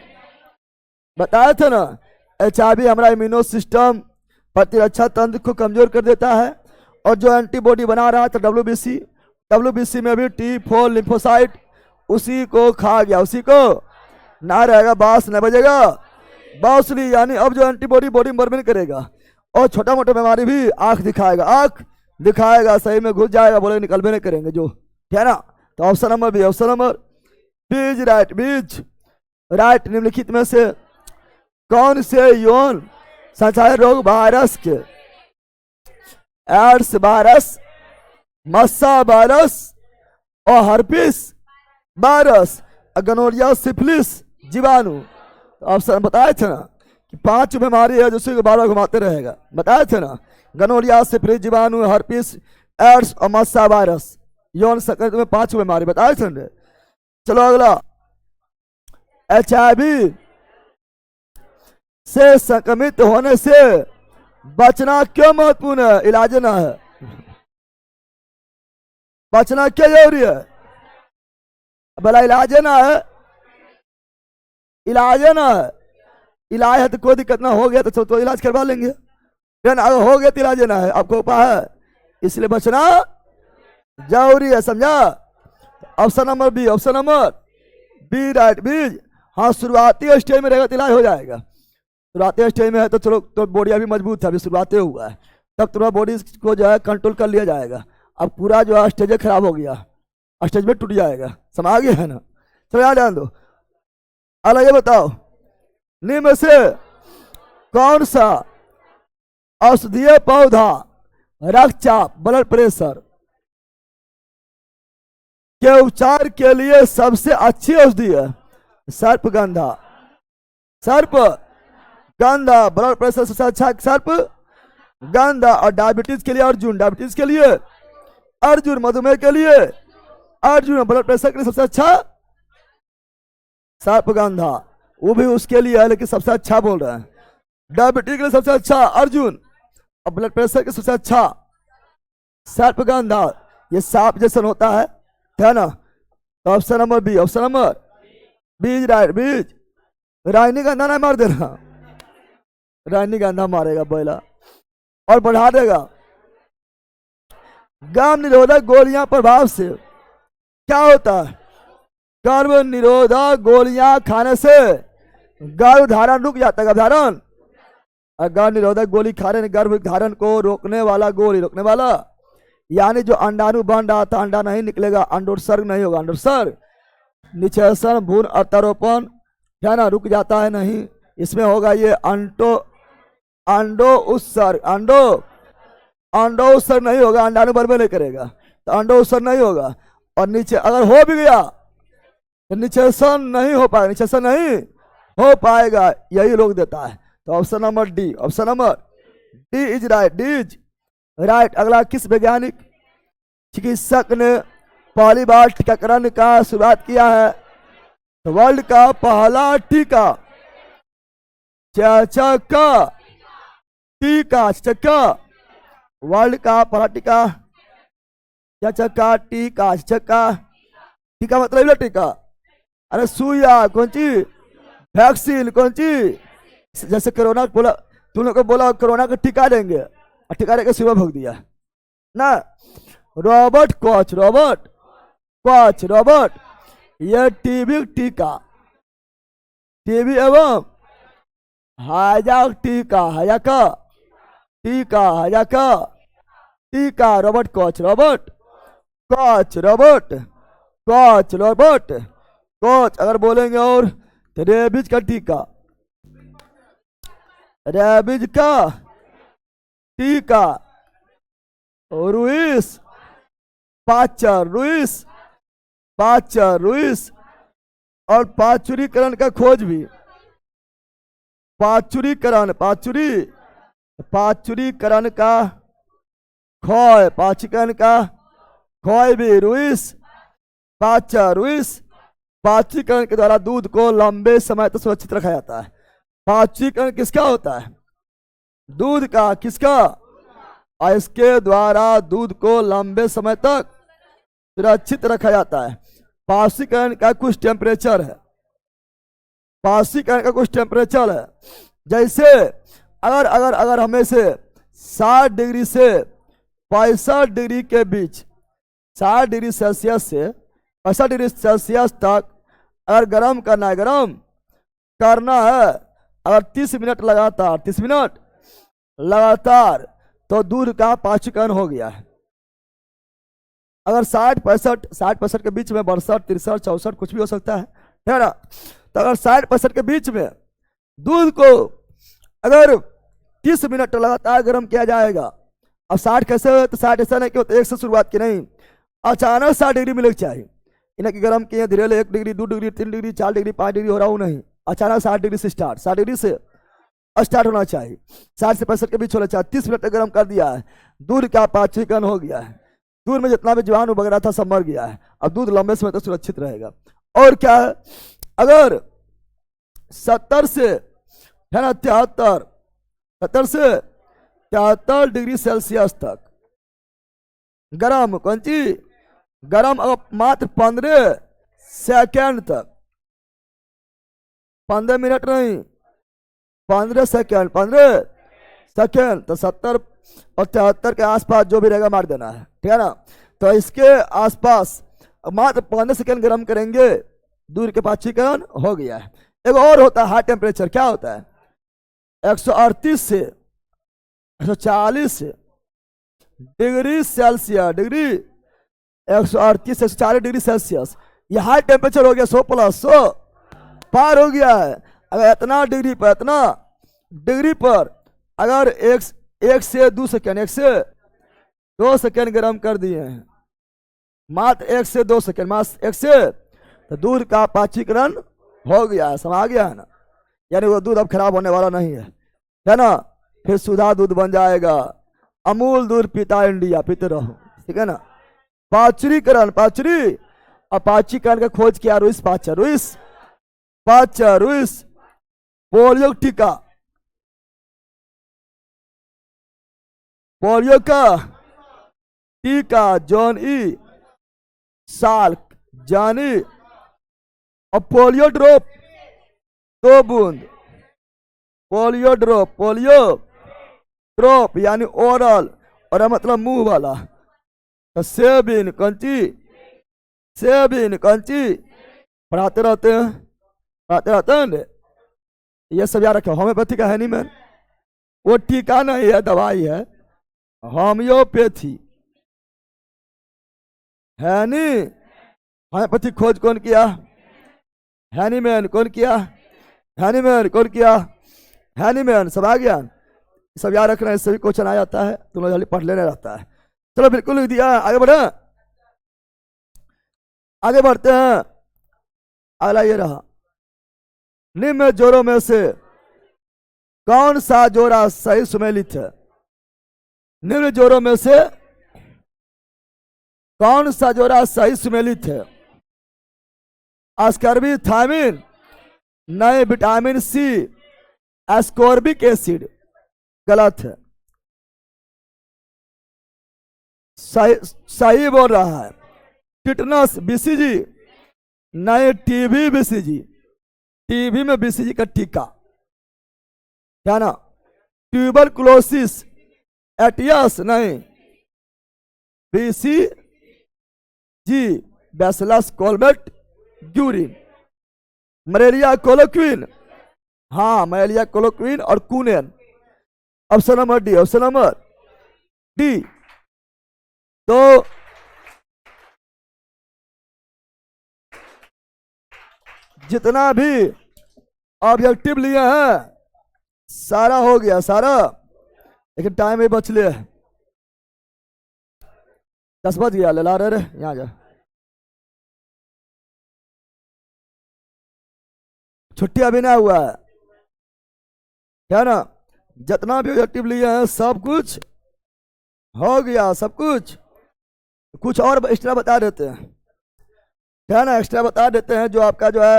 बताया था ना, HIV हमारा इम्यूनो सिस्टम प्रतिरक्षा तंत्र को कमजोर कर देता है। और जो एंटीबॉडी बना रहा था डब्ल्यूबीसी में भी T4 लिम्फोसाइट उसी को खा गया, उसी को ना रहेगा, बांस न बजेगा बांसुरी। यानी अब जो एंटीबॉडी बॉडी में बर्बाद करेगा और छोटा मोटा बीमारी भी आंख दिखाएगा, सही में घुस जाएगा, बोले निकल भी नहीं करेंगे जो, है ना। तो option number B, option number बीज राइट, बीज राइट। निम्नलिखित में से कौन से यौन संचार रोग वायरस के, एड्स वायरस, मस्सा वायरस और हर्पिस वायरस, गनोरिया, सिफिलिस जीवाणु। ऑप्शन बताए थे ना कि 5 बीमारी है जिसको बार बार घुमाते रहेगा, बताए थे ना, गनोरिया, सिफिलिस जीवाणु, हर्पिस, एड्स और मस्सा वायरस, यौन संक्रमण में 5 बीमारी बताए थे। चलो अगला, HIV से संक्रमित होने से बचना क्यों महत्वपूर्ण है? इलाज ना है, बचना क्या जरूरी है? भला इलाज ना है, इलाज ना है, इलाज है तो कोई दिक्कत ना, हो गया तो इलाज करवा लेंगे, अगर हो गया तो इलाज ना है, आपको उपाय है, इसलिए बचना जरूरी है, समझा। Option number B, option number B right, B is. हाँ, शुरुआती स्टेज में रहेगा तो इलाज हो जाएगा, शुरुआती स्टेज में है तो चलो, तो बॉडी अभी मजबूत है, अभी शुरुआती हुआ है, तब तुम्हारा बॉडी को जो है कंट्रोल कर लिया जाएगा। अब पूरा जो है स्टेज खराब हो गया, स्टेज में टूट जाएगा, समझ गया है ना। चलो यहाँ ध्यान दो। अगला ये बताओ, निम्न से कौन सा औषधीय पौधा रक्तचाप, ब्लड प्रेशर के उपचार के लिए सबसे अच्छी औषधि है? सर्पगंधा, सर्पगंधा ब्लड प्रेशर सबसे अच्छा सर्पगंधा। और डायबिटीज के लिए अर्जुन, डायबिटीज के लिए अर्जुन, मधुमेह के लिए अर्जुन, ब्लड प्रेशर के लिए सबसे अच्छा सर्पगंधा, वो भी उसके लिए है लेकिन सबसे अच्छा बोल रहे हैं। डायबिटीज के लिए सबसे अच्छा अर्जुन और ब्लड प्रेशर के सबसे अच्छा सर्पगंधा। ये सांप जैसा होता है ना। तो option number B, option number बीज राइट, बीज। रजनीगंधा ना मार देना, रजनीगंधा मारेगा पहला और बढ़ा देगा। गर्भ निरोधक गोलियां प्रभाव से क्या होता है? गर्भ निरोधक गोलियां खाने से गर्भ धारण रुक जाता है, गर्भधारण। गर्भ निरोधक गोली खा रहे, गर्भ धारण को रोकने वाला गोली, रोकने वाला, यानी जो अंडाणु बन रहा था अंडा नहीं निकलेगा, अंडोत्सर्ग नहीं होगा, अंडोत्सर्ग, निषेचन, भ्रूण अवरोपण, है ना, रुक जाता है नहीं, इसमें होगा ये अंडो उत्सर्ग, अंडो उत्सर्ग नहीं होगा, अंडाणु बर्बाद नहीं करेगा तो अंडो उत्सर्ग नहीं होगा। और नीचे अगर हो भी गया तो निषेचन नहीं हो पाएगा, निषेचन नहीं हो पाएगा, यही रोक देता है। तो option number D, option number D is right, D is right. अगला, किस वैज्ञानिक चिकित्सक ने पहली बार टीकाकरण का शुरुआत किया है? तो वर्ल्ड का पहला टीका, चक्का टीका, चक्का, वर्ल्ड का पहला टीका, चक्का टीका, चक्का टीका मतलब टीका, अरे सुइया कौन सी, वैक्सीन कौन सी, जैसे कोरोना बोला, तुम लोग को बोला कोरोना का टीका देंगे और टीका देकर सुबह भोग दिया ना। Robert Koch, Robert Koch, Robert, यह टीबी टीका, टीबी एवं हाइजाक टीका, हाइजाका टीका, हाइजाका टीका, Robert Koch, Robert Koch, Robert Koch, Robert Koch. अगर बोलेंगे और तो रेबीज का टीका, रेबीज का टीका, रुइस पाचर, रुइस पाचर, रुइस। और पाचुरीकरण का खोज भी, पाचुरीकरण, पाचुरीकरण का खोज, पाचुरीकरण का खोज भी, रुइस पाचर, रुइस। पाचुरीकरण के द्वारा दूध को लंबे समय तक सुरक्षित रखा जाता है। पाचुरीकरण किसका होता है? दूध का, किसका? और इसके द्वारा दूध को लंबे समय तक सुरक्षित रखा जाता है। पाचुरीकरण का कुछ टेम्परेचर है, पाचुरीकरण का कुछ टेम्परेचर है। जैसे अगर हमें से 60 डिग्री से 65 डिग्री के बीच, 60 डिग्री सेल्सियस से 65 डिग्री सेल्सियस तक अगर गर्म करना है, गर्म करना है अगर 30 मिनट लगातार, 30 मिनट लगातार, तो दूध का पाचीकरण हो गया है। अगर 60 65 के बीच में 62 63 64 कुछ भी हो सकता है ना, तो अगर 60 65 के बीच में दूध को अगर 30 मिनट लगातार गर्म किया जाएगा। अब 60 कैसे हो, तो 60 ऐसा नहीं कि एक से शुरुआत की नहीं, अचानक 60 डिग्री मिलनी चाहिए। इन्हें कि गर्म किए धीरे 1 degree 2 degree 3 degree 4 degree 5 degree हो रहा हूँ, नहीं, अचानक 60 डिग्री से स्टार्ट, 60 डिग्री से स्टार्ट होना चाहिए, 60 से 65 के बीच होना चाहिए। 30 मिनट तक गर्म कर दिया है, दूध का पाचीकरण हो गया है, दूध में जितना भी जीवाणु वगैरह था सब मर गया है। अब दूध लंबे समय तक सुरक्षित रहेगा। और क्या है, अगर 70 से है ना 73, 70 से 73 डिग्री सेल्सियस तक गरम, कौन चीज गरम, अगर मात्र 15 सेकेंड तक, 15 मिनट नहीं 15 सेकेंड, 15 सेकेंड, तो 70 और 73 के आसपास जो भी रहेगा मार देना है, ठीक है ना। तो इसके आसपास मात्र 15 सेकेंड गर्म करेंगे, दूध के पाचीकरण हो गया है। एक और होता है हाई टेम्परेचर, क्या होता है 138 से 140 डिग्री सेल्सियस, डिग्री 138 से 140 डिग्री सेल्सियस, यह हाई टेम्परेचर हो गया, 100 प्लस 100 पार हो गया है। अगर इतना डिग्री पर, इतना डिग्री पर अगर एक से 2 सेकेंड, 1 से 2 सेकेंड गर्म कर दिए हैं, मात्र 1 से 2 सेकेंड, मात्र 1 से, तो दूध का पाचीकरण हो गया है, समा गया है ना, यानी वो दूध अब खराब होने वाला नहीं है ना। फिर सुधा दूध बन जाएगा। अमूल दूध पीता इंडिया, पीते रहो, ठीक है ना। पाचरीकरण, पाचरी और पाचीकरण का खोज किया रुइस पाचर, रुइस पाचर, रुइस। पोलियो टीका, पोलियो का टीका जॉन ई साल्क, जानी, और पोलियो ड्रॉप 2 बूंद, पोलियो ड्रॉप, पोलियो ड्रॉप यानी ओरल, और मतलब मुंह वाला। तो सेबिन कंची, सेबिन कंची पढ़ाते रहते हैं, पढ़ाते रहते हैं, ये सब याद रखो। होम्योपैथी का है नहीं मैन, वो टीका नहीं है, दवाई है, होम्योपैथी है नहीं। होम्योपैथी खोज कौन किया, हैनीमैन। कौन किया, हैनीमैन। कौन किया, हैनीमैन। सब आ गया, सब याद रखना है, इससे भी क्वेश्चन आ जाता है, तुम लोग जल्दी पढ़ लेने रहता है। चलो बिल्कुल लिख दिया, आगे बढ़े, आगे बढ़ते हैं। अगला ये रहा, निम्न जोड़ों में से कौन सा जोड़ा सही सुमेलित है। निम्न जोड़ों में से कौन सा जोड़ा सही सुमेलित है। अस्कर्बिथामिन नहीं, विटामिन सी, एस्कॉर्बिक एसिड, गलत है, सही बोल रहा है। टिटनस बीसीजी नहीं, टीबी बीसीजी, टीबी में बीसीजी का टीका, क्या ना। ट्यूबरकुलोसिस एटियस नहीं, BCG, bacillus Calmette Guerin. Malaria chloroquine, हाँ मलेरिया कोलोक्विन और कूनेन। Option number D, option number D. तो जितना भी ऑब्जेक्टिव लिए हैं सारा हो गया, सारा, लेकिन टाइम ही बच ले, 10 बज गया, ले ला रहे यहाँ जा, छुट्टी अभी ना हुआ है, क्या ना। जितना भी ऑब्जेक्टिव लिए हैं सब कुछ हो गया, सब कुछ। कुछ और एक्स्ट्रा बता देते हैं, क्या ना, एक्स्ट्रा बता देते हैं, जो आपका जो है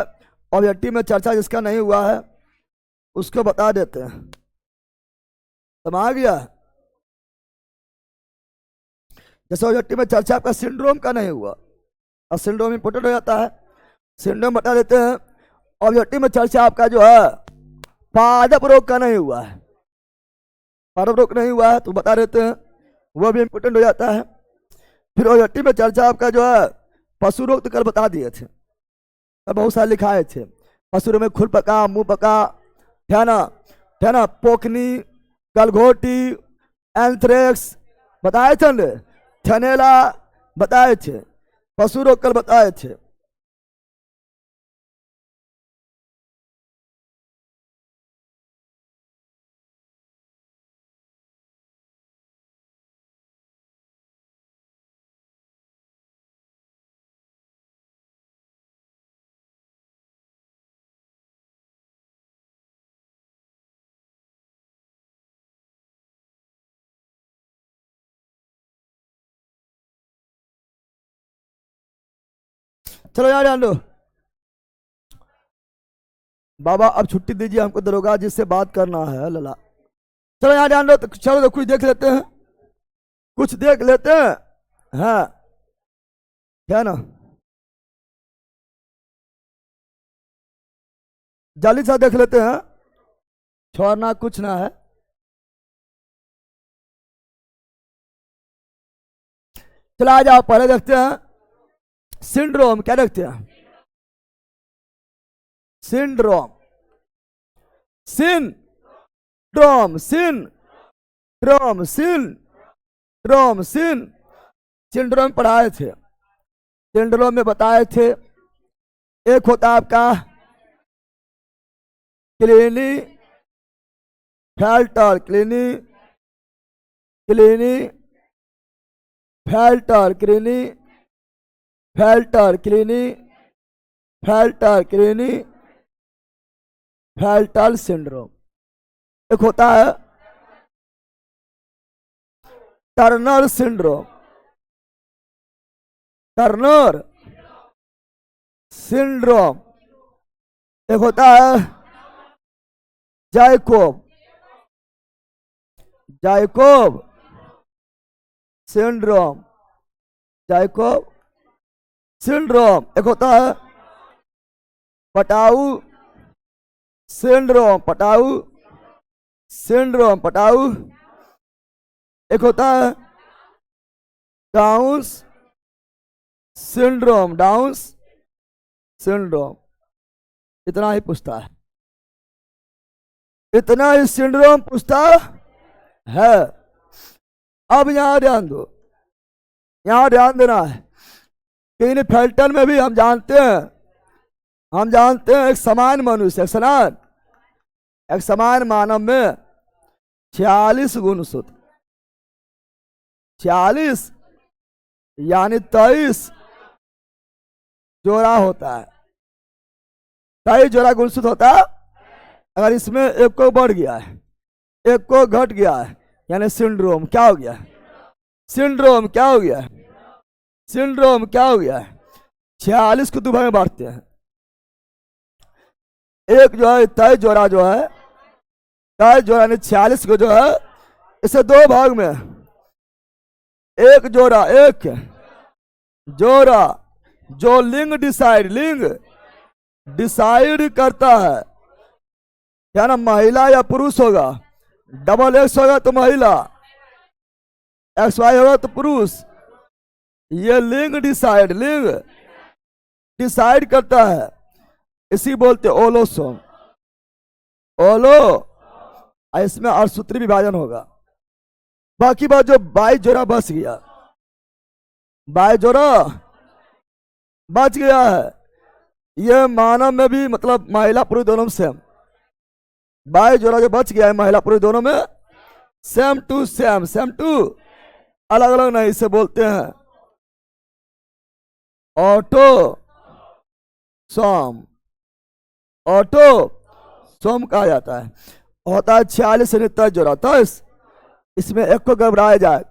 ऑब्जेक्टिव में चर्चा जिसका नहीं हुआ है उसको बता देते हैं। समझ आ गया। जैसे ऑब्जेक्टिव में चर्चा आपका सिंड्रोम का नहीं हुआ, अब सिंड्रोम इंपोर्टेंट हो जाता है, सिंड्रोम बता देते हैं। ऑब्जेक्टिव में चर्चा आपका जो है पादप रोग का नहीं हुआ है, मानव रोग नहीं हुआ है तो बता देते हैं, वह भी इम्पोर्टेंट हो जाता है। फिर ओजटी में चर्चा आपका जो है पशु रोग तो कल बता दिए थे, और बहुत सारे लिखाए थे। पशु रोग में खुर पका, मुंह पका, है ना, पोखनी, गलघोटी, एंथ्रेक्स बताए थे न, थनेला बताए थे, पशु रोग कल बताए थे। चलो यार जान लो बाबा, अब छुट्टी दीजिए हमको दरोगा जिससे बात करना है लला। चलो यहाँ जान लो, तो चलो तो कुछ देख लेते हैं, कुछ देख लेते हैं। हाँ क्या ना, जल्दी सा देख लेते हैं, छोड़ना कुछ ना है। चलो आ जाओ, पहले देखते हैं सिंड्रोम, क्या देखते हैं? Syndrome, syndrome, syndrome, syndrome, syndrome पढ़ाए थे, सिंड्रोम में बताए थे एक होता आपका क्लिनी फेल्टर, क्लिनी क्लिनी फेल्टर, क्लिनी फेल्टर, क्लिनी फेल्टर, क्लिनी फेल्टर सिंड्रोम। एक होता है टर्नर सिंड्रोम, टर्नर सिंड्रोम। एक होता है जाइकोब, जाइकोब सिंड्रोम, जाइकोब सिंड्रोम। एक होता है पटाऊ सिंड्रोम, पटाऊ सिंड्रोम, पटाऊ। एक होता है डाउन्स सिंड्रोम, डाउन्स सिंड्रोम। इतना ही पूछता है, इतना ही सिंड्रोम पूछता है। अब यहां ध्यान दो, यहां ध्यान देना है कि इन फिल्टर में भी हम जानते हैं एक समान मनुष्य, एक समान मानव में 46 गुणसूत्र, 46 यानी 23 जोड़ा होता है, 23 जोड़ा गुणसूत्र होता है। अगर इसमें एक को बढ़ गया है, एक को घट गया है, यानी सिंड्रोम क्या हो गया? सिंड्रोम क्या हो गया? सिंड्रोम क्या हो गया? 46 को दो भाग में बांटते हैं, एक जो है तय जोड़ा जो है, तय जोड़ा यानी 46 को जो है इसे दो भाग में, एक जोड़ा, एक जोड़ा जो लिंग डिसाइड करता है, क्या ना, महिला या पुरुष होगा। डबल एक्स होगा तो महिला, एक्स वाई होगा तो पुरुष। ये लिंग डिसाइड करता है, इसी बोलते ओलोसोम, ओलो। इसमें अर्थसूत्री विभाजन होगा। बाकी बात जो 22 जोड़ा बच गया, 22 जोड़ा बच गया है, ये मानव में भी मतलब महिला पुरुष दोनों में सेम। 22 जोड़ा जो बच गया है महिला पुरुष दोनों में same to same, same to, अलग अलग नहीं। इसे बोलते हैं ऑटो सोम, ऑटो सोम कहा जाता है। होता है 46 से 23 जोड़ा। तो इसमें एक को घबराया जाए,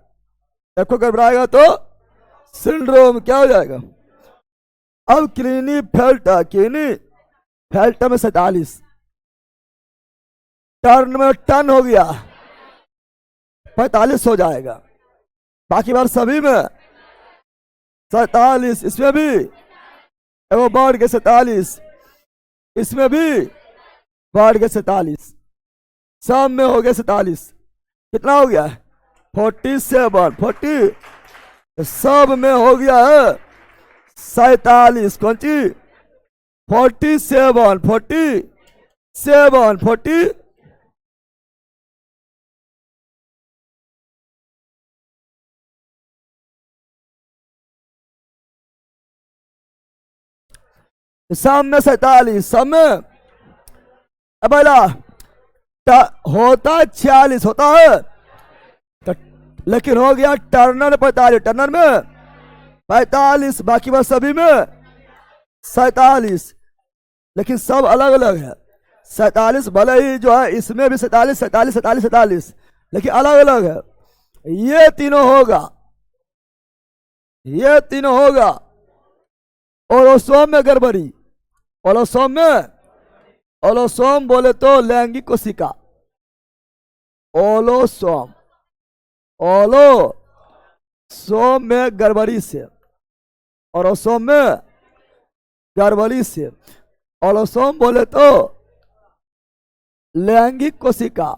एक को घबराएगा तो सिंड्रोम क्या हो जाएगा? अब क्लिनी फेल्टा में 47, टर्न में टर्न हो गया 45 हो जाएगा। बाकी बार सभी में 47, इसमें भी वो बढ़ के 47, इसमें भी बढ़ के 47, सब में हो गए 47। कितना हो गया? 47। 40 सब में हो गया है 47। कौन चीज? 47 47 40 सब में 47 सब में बोला होता 46 होता है तो, लेकिन हो गया टर्नर 45। टर्नर में 45 बाकी बस सभी में 47 लेकिन सब अलग अलग है। 47 भले ही जो है इसमें भी 47 47 47 47 लेकिन अलग अलग है। ये तीनों होगा ये तीनों होगा। ओलोसोम में गड़बड़ी। ओलोसोम में ओलोसोम बोले तो लैंगिक कोशिका। ओलोसोम ओलोसोम में गड़बड़ी से ओलोसोम में गड़बड़ी से ओलोसोम बोले तो लैंगिक कोशिका।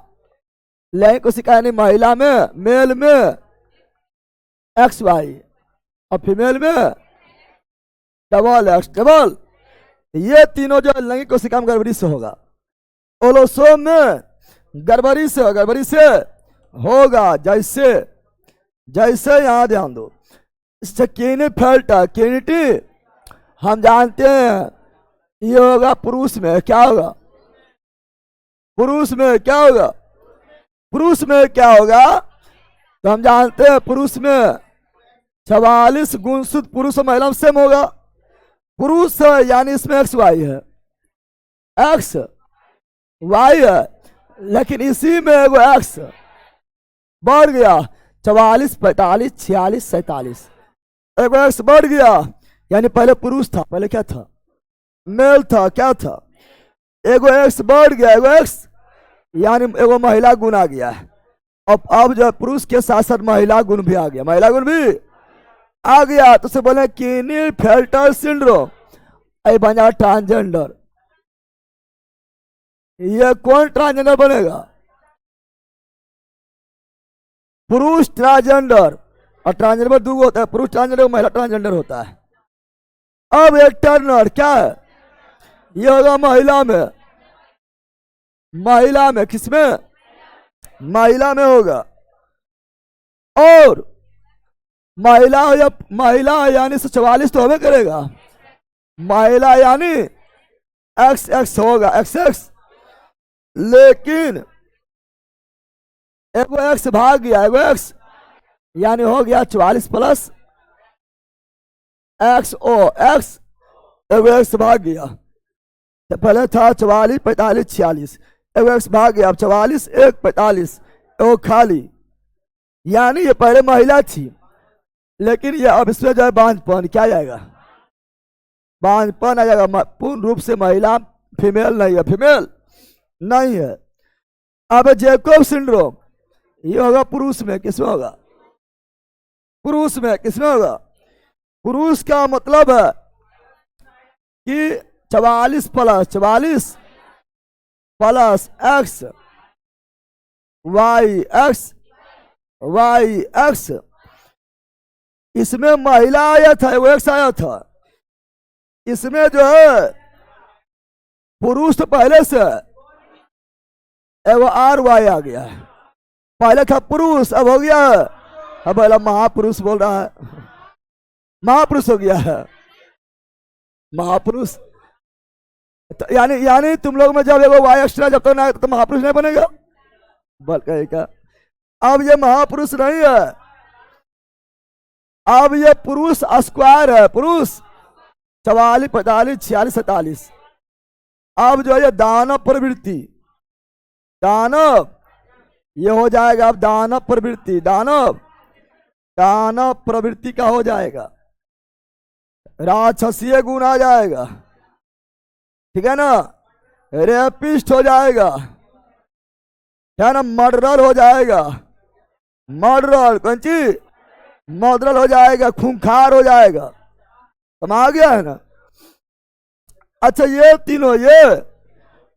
लैंगिक कोशिका यानी महिला में मेल में XY और फीमेल में XX डबल। ये तीनों जो लैंगिक कोशिका में गड़बड़ी से होगा। ओलोसोम में गड़बड़ी से होगा जैसे जैसे यहां ध्यान दो। इससे क्लिनिटी हम जानते हैं ये होगा पुरुष में। क्या होगा? पुरुष में क्या होगा? पुरुष में क्या होगा तो हम जानते हैं पुरुष में 44 गुणसूत्र पुरुष और महिला में सेम होगा। पुरुष है यानी इसमें XY है XY है लेकिन इसी में एगो X बढ़ गया 44 45 46 47 एगो X बढ़ गया यानी पहले पुरुष था। पहले क्या था? मेल था। क्या था? एगो X बढ़ गया एगो X यानी एगो महिला गुण आ गया है। अब जो पुरुष के साथ साथ महिला गुण भी आ गया। महिला गुण भी आ गया तो उसे बोले क्लिनेफेल्टर सिंड्रोम। आई बन जाएगा ट्रांसजेंडर। ये कौन ट्रांसजेंडर बनेगा? पुरुष ट्रांसजेंडर। और ट्रांसजेंडर में दो होता है, पुरुष ट्रांसजेंडर और महिला ट्रांसजेंडर होता है। अब एक टर्नर क्या है? ये होगा महिला में। महिला में किसमें? महिला में होगा। और महिला या महिला यानी 44 तो हमें करेगा। महिला यानी XX होगा XX लेकिन एगो X भाग गया एगो X यानी हो गया 44 प्लस XO X एगो X भाग गया। तो पहले था 44 45 46 एगो X भाग गया। अब 44 1 45 एगो खाली यानी ये पहले महिला थी लेकिन ये अब इसमें जो है बांझपन क्या जाएगा? बांझपन आ जाएगा। पूर्ण रूप से महिला फीमेल नहीं है। फीमेल नहीं है। अब जैकोब सिंड्रोम ये होगा पुरुष में। किसमें होगा? पुरुष में। किसमें होगा? पुरुष का मतलब है कि 44 प्लस XY इसमें महिला आया था वो X आया था। इसमें जो है पुरुष तो पहले से एगो RY आ गया है। पहले था पुरुष अब हो गया अब पहला महापुरुष बोल रहा है। महापुरुष हो गया है। महापुरुष तो यानी तुम लोग में जब एगो Y एक्स्ट्रा जब तक ना तो महापुरुष नहीं बनेगा। बल कहेगा अब ये महापुरुष नहीं है। अब ये पुरुष स्क्वायर है। पुरुष 44 45 46 47 अब जो है दानव प्रवृत्ति। दानव ये हो जाएगा अब दानव प्रवृत्ति। दानव प्रवृत्ति का हो जाएगा। राक्षसीय गुण आ जाएगा। ठीक है ना? रेपिस्ट हो जाएगा। क्या ना? मर्डर हो जाएगा। मर्डर कौन चीज? मर्डर हो जाएगा। खूंखार हो जाएगा। समझ आ गया है ना? अच्छा ये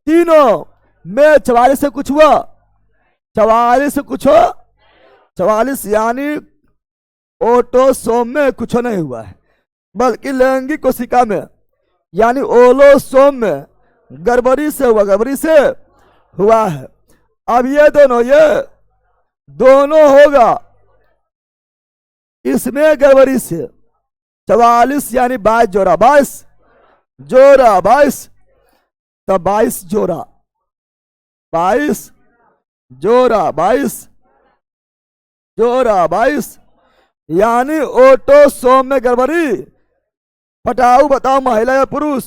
तीनों में 44 से कुछ हुआ 44 कुछ 44 यानी ओटोसोम में कुछ नहीं हुआ है, बल्कि लैंगिक कोशिका में यानी ओलोसोम में गड़बड़ी से हुआ है। अब ये दोनों होगा इसमें गड़बड़ी से 44 यानी 22 जोड़ा 22 तब 22 जोड़ा 22 यानी ओटोसोम में गड़बड़ी। पटाऊ बताओ महिला या पुरुष?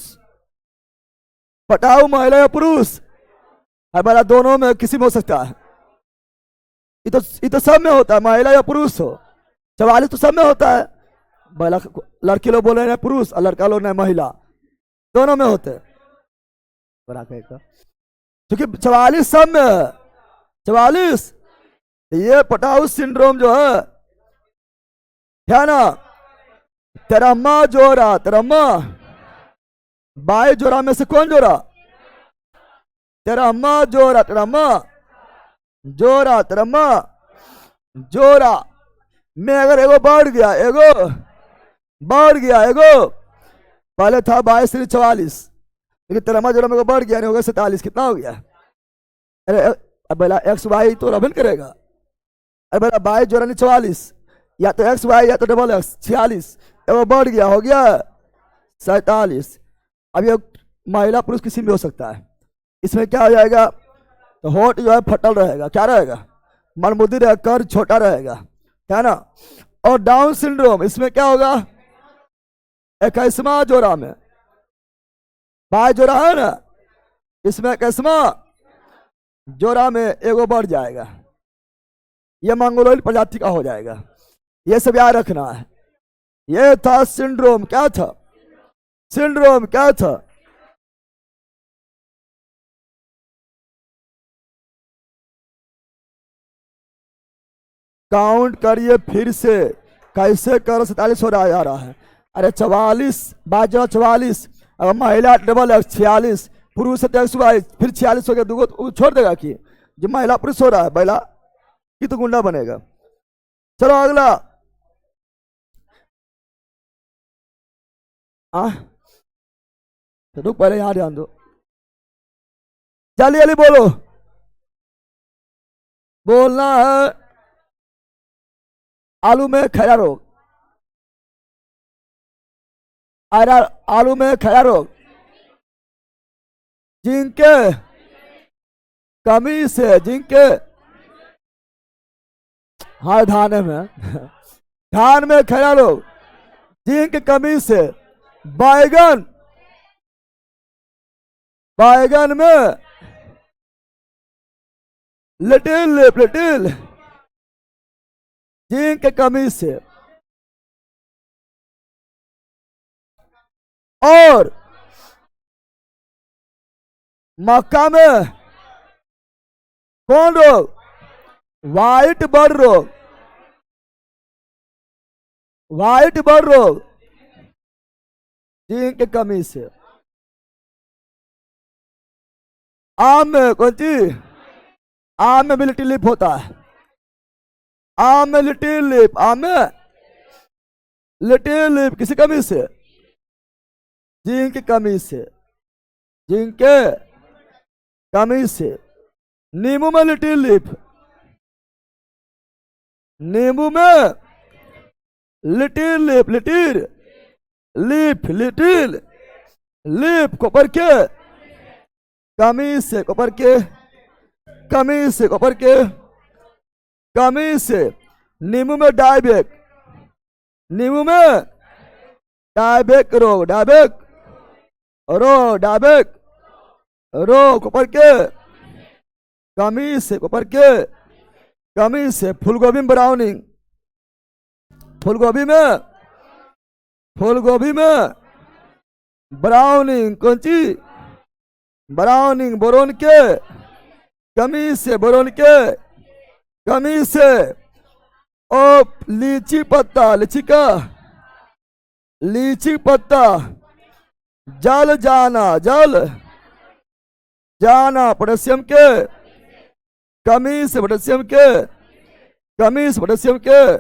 पटाऊ महिला या पुरुष? हमारा दोनों में किसी में हो सकता है। ये तो सब में होता है, महिला या पुरुष हो। 44 तो सब में होता है, लड़की लोग बोले ना पुरुष और लड़का लोग ना महिला, दोनों में होते हैं। क्योंकि 44 सब में है। 44 ये पटाऊ सिंड्रोम जो है ना, तेरम्मा जोड़ा 22 जोड़ा में से कौन जोड़ा? तेरम्मा जोड़ा में अगर एगो बढ़ गया एगो पहले था 22 से 44, लेकिन तेरम्मा जोड़ा में बढ़ गया नहीं होगा 47, कितना हो गया? अरे अब बोला एक्स वाई तो रबन करेगा। अरे बोला 22 जोड़ा नहीं 44, या तो एक्स वाई या तो डबल एक्स 46, वो बढ़ गया हो गया 47। अब ये महिला पुरुष किसी में हो सकता है। इसमें क्या हो जाएगा? तो होठ जो है फटल रहेगा, क्या रहेगा? मनमुदी रहेगा, कर छोटा रहेगा, है ना। और डाउन सिंड्रोम इसमें क्या होगा? 21वां जोड़ा में 22 जोड़ा है ना, इसमें 21वां जोड़ा में एगो बढ़ जाएगा, ये मंगोलोइड प्रजाति का हो जाएगा। ये सब याद रखना है। ये था सिंड्रोम। क्या था? सिंड्रोम क्या था? काउंट करिए फिर से, कैसे करो? 47 हो रहा जा रहा है। अरे 44 44, अब महिला डबल एक्स 46, पुरुष 27, फिर 46 हो गया, दूगो छोड़ देगा कि जो महिला पुरुष हो रहा है महिला की तो गुंडा बनेगा। चलो अगला। तो रुक, पहले यहां ध्यान दो। जल्दी बोलो, बोलना है। आलू में खैरा रोग, आलू में खैरा रोग जिनके कमी से, जिनके हाँ धान में खैरा रोग जिनके कमी से बैगन में लिटिल जिनके कमी से, और मक्का में कौन रोग? व्हाइट बर्ड रोग जिनके कमी से। आम में कौन चीज? आम में भी लिटिल लीफ होता है। आम में लिटिल लीफ, आम में लिटिल लीफ किसी कमी से? जिनकी कमी से, जिनके कमी से। नींबू में लिटिल लीफ, नींबू में लिटिल लीफ, लिटिल लीफ कोपर के कमी से, कोपर के कमी से, कोपर के कमी से। नींबू में डायबेक, नींबू में डायबेक रोग, डायबेक रो कोपर के कमी से, कोपर के कमी से। फूलगोभी में ब्राउनिंग, फूलगोभी में ब्राउनिंग कौन सी? ब्राउनिंग बोरोन के कमी से, बोरोन के कमी से। और लीची पत्ता, लीची पत्ता जल जाना पोटेशियम के कमी से पोटेशियम के, कमी से पोटेशियम के,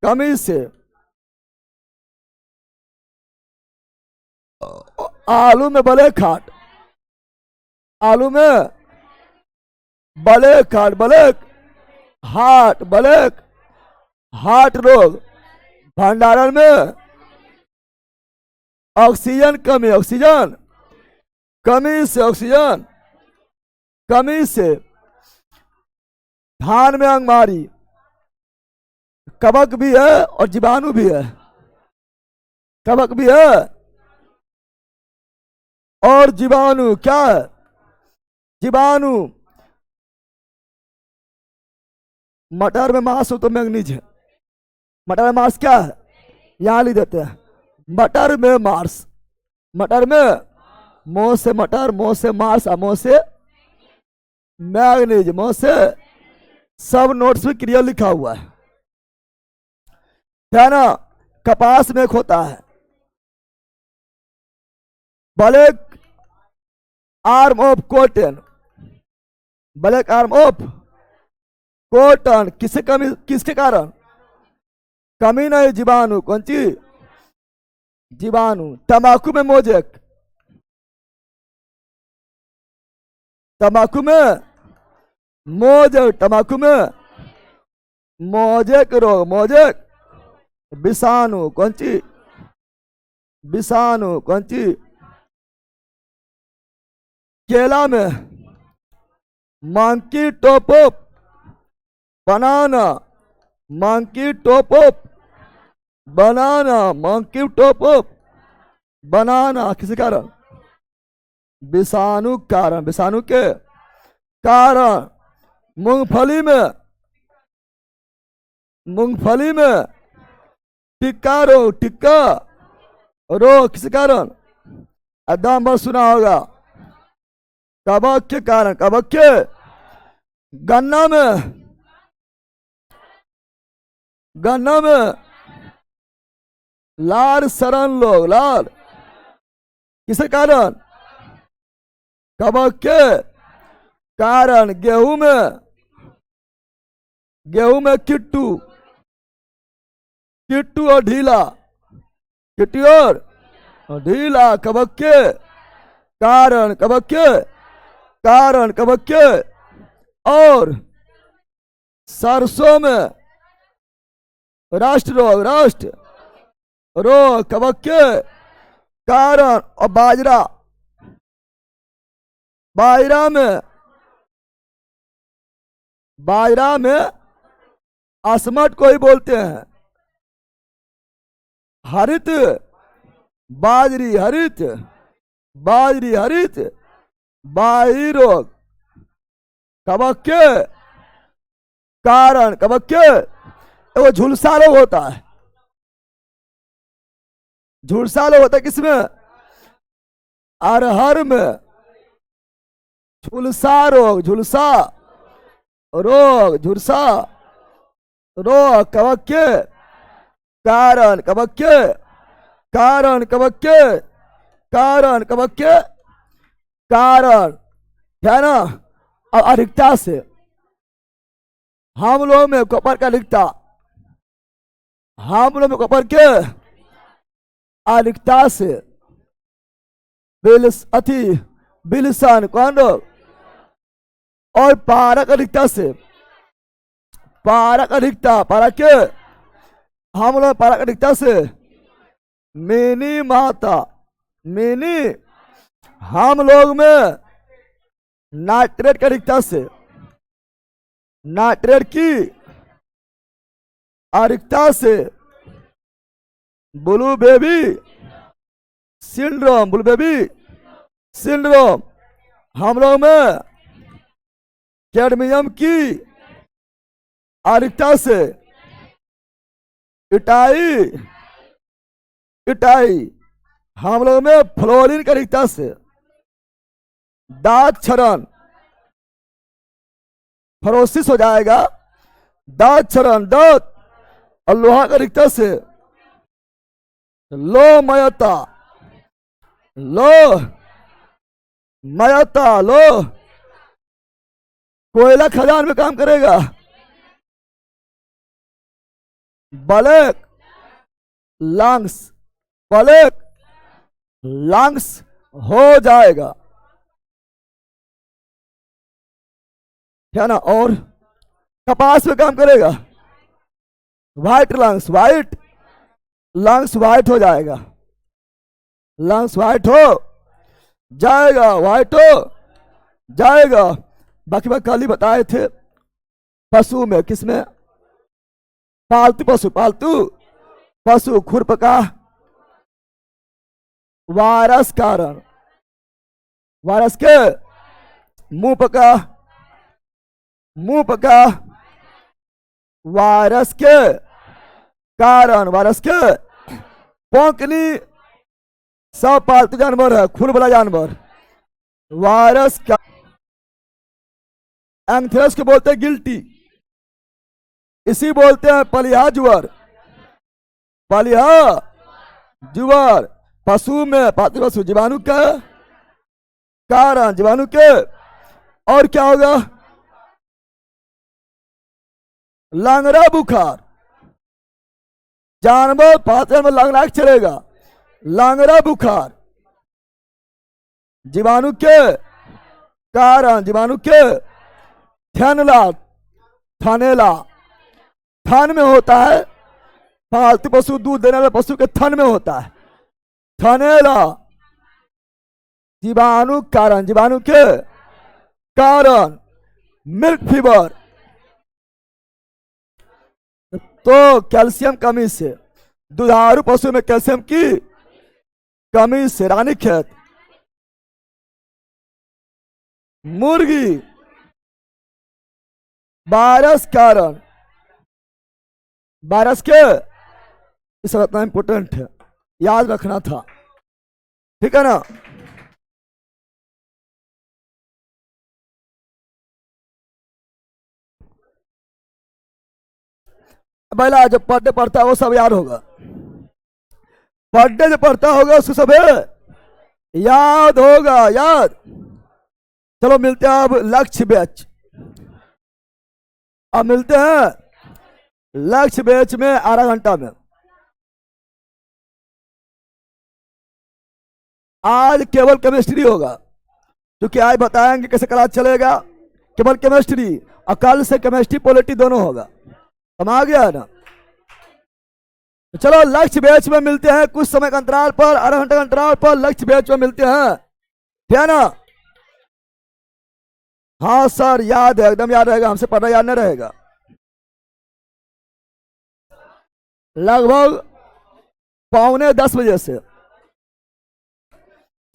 कमी से आलू में बले खाट, आलू में बले खाट, बलेक हार्ट, बलेक हार्ट रोग, भंडारण में ऑक्सीजन कमी, ऑक्सीजन कमी से, ऑक्सीजन कमी से धान में अंगमारी, कवक भी है और जीवाणु भी है, कवक भी है और जीवाणु, क्या है जीवाणु। मटर में मांस हो तो मैग्नीज है, मटर में मांस क्या है, यहां लिख देते हैं, मटर में मांस, मटर में मोह से मटर, मोह से मांस, मोह से मैग्नीज, मोह से सब नोट्स में क्रिया लिखा हुआ है ना। कपास में एक होता है black arm of cotton, black arm of cotton, किससे कमी, किसके कारण कमी नहीं, जीवाणु, कौन सी जीवाणु। तंबाकू में मोजेक, तंबाकू में मोजेक, तंबाकू में मोजेक रोग, मोजेक विषाणु, कौन सी विषाणु, कौन सी। केला में monkey top of banana, monkey top of banana, monkey top of बनाना, किस कारण विषाणु कारण, विषाणु के कारण। मूंगफली में, मूंगफली में टिक्का रोग, टिक्का रोग किस कारण, एकदम बस सुना होगा, कवक के कारण, कवक के। गन्ना में, गन्ना में लाल सड़न लोग, लाल किस कारण, कवक के कारण। गेहूं में, गेहूं में किट्टू, किट्टू और ढीला, किट्टू और ढीला कवक के कारण, कवक के कारण, कवक के। और सरसों में राष्ट्र रोग, राष्ट्र रोग कवक के कारण। और बाजरा, बाजरा में, बाजरा में असमट को ही बोलते हैं, हरित बाजरी, हरित बाजरी, हरित बाजरी रोग कवक के कारण, कवक के। वो झुलसा रोग होता है, झुलसा रोग होता है किसमें, अरहर में झुलसा रोग, झुलसा रोग, झुलसा रोग कवक के कारण, कवक के कारण, कवक के कारण, कवक के कारण, है ना। और अधिकता से हम लोग में कॉपर का अधिकता, हम लोग में कॉपर के अधिकता से बिलसन कौन रोग, और पारक अधिकता से, पारक अधिकता, पारक के हम लोग पारक अधिकता से मिनी माता, मिनी हम लोग में नाइट्रेट की अधिकता से, नाइट्रेट की अधिकता से blue baby syndrome, blue baby syndrome हम लोग में कैडमियम की अधिकता से, इटाई, इटाई हम लोग में फ्लोरीन की अधिकता से, दांत क्षरण फरोसिस हो जाएगा, दांत क्षरण, दांत और लोहा की अधिकता से लो मयता, लो मयता, लो कोयला खदान में काम करेगा। ब्लैक लंग्स, ब्लैक लंग्स हो जाएगा, है ना। और कपास में काम करेगा, white lungs, white lungs white हो जाएगा, लंग्स व्हाइट हो जाएगा, व्हाइट हो जाएगा। बाकी बात कल ही बताए थे। पशु में, किसमें? पालतू पशु, पालतू पशु खुरपका वायरस कारण, वायरस के मुंह पका, मुंह पका वायरस के कारण, वायरस के पोंकनी सब पालतू जानवर है, खून वाला जानवर। वायरस का एंथ्रेक्स को बोलते हैं गिल्टी, इसी बोलते हैं पलिहा जुआर, पलिहा जुआर। पशु में पालतू पशु जीवाणु के कारण, जीवाणु के। और क्या होगा? लंगड़ा बुखार, जानवर पात्र में लंगड़ा चलेगा, लंगड़ा बुखार जीवाणु के कारण, जीवाणु के। थैनला, थानेला थन में होता है, पालतू पशु दूध देने वाले पशु के थन में होता है, थनेला जीवाणु कारण, जीवाणु के कारण। मिल्क फीवर, तो कैल्शियम कमी से, दुधारू पशु में कैल्शियम की कमी से। रानीखेत मुर्गी वायरस कारण, वायरस के। इस सब इतना इंपोर्टेंट है, याद रखना था, ठीक है ना। पहला जब पढ़ने पढ़ता है वो सब याद होगा, पढ़ने जो पढ़ता होगा उसको सब याद होगा, याद। चलो मिलते हैं अब लक्ष्य बैच, अब मिलते हैं लक्ष्य बैच में आधा घंटा में। आज केवल केमिस्ट्री होगा, क्योंकि आज बताएंगे कैसे क्लास चलेगा, केवल केमिस्ट्री। और कल से केमिस्ट्री पॉलिटी दोनों होगा, हम आ गया है ना। तो चलो लक्ष्य बैच में मिलते हैं कुछ समय के अंतराल पर, आधा घंटे के अंतराल पर लक्ष्य बैच में मिलते हैं, ठीक है ना। हाँ सर याद है, एकदम याद रहेगा, हमसे पढ़ना याद नहीं रहेगा। लगभग 9:45 बजे से।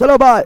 चलो बाय।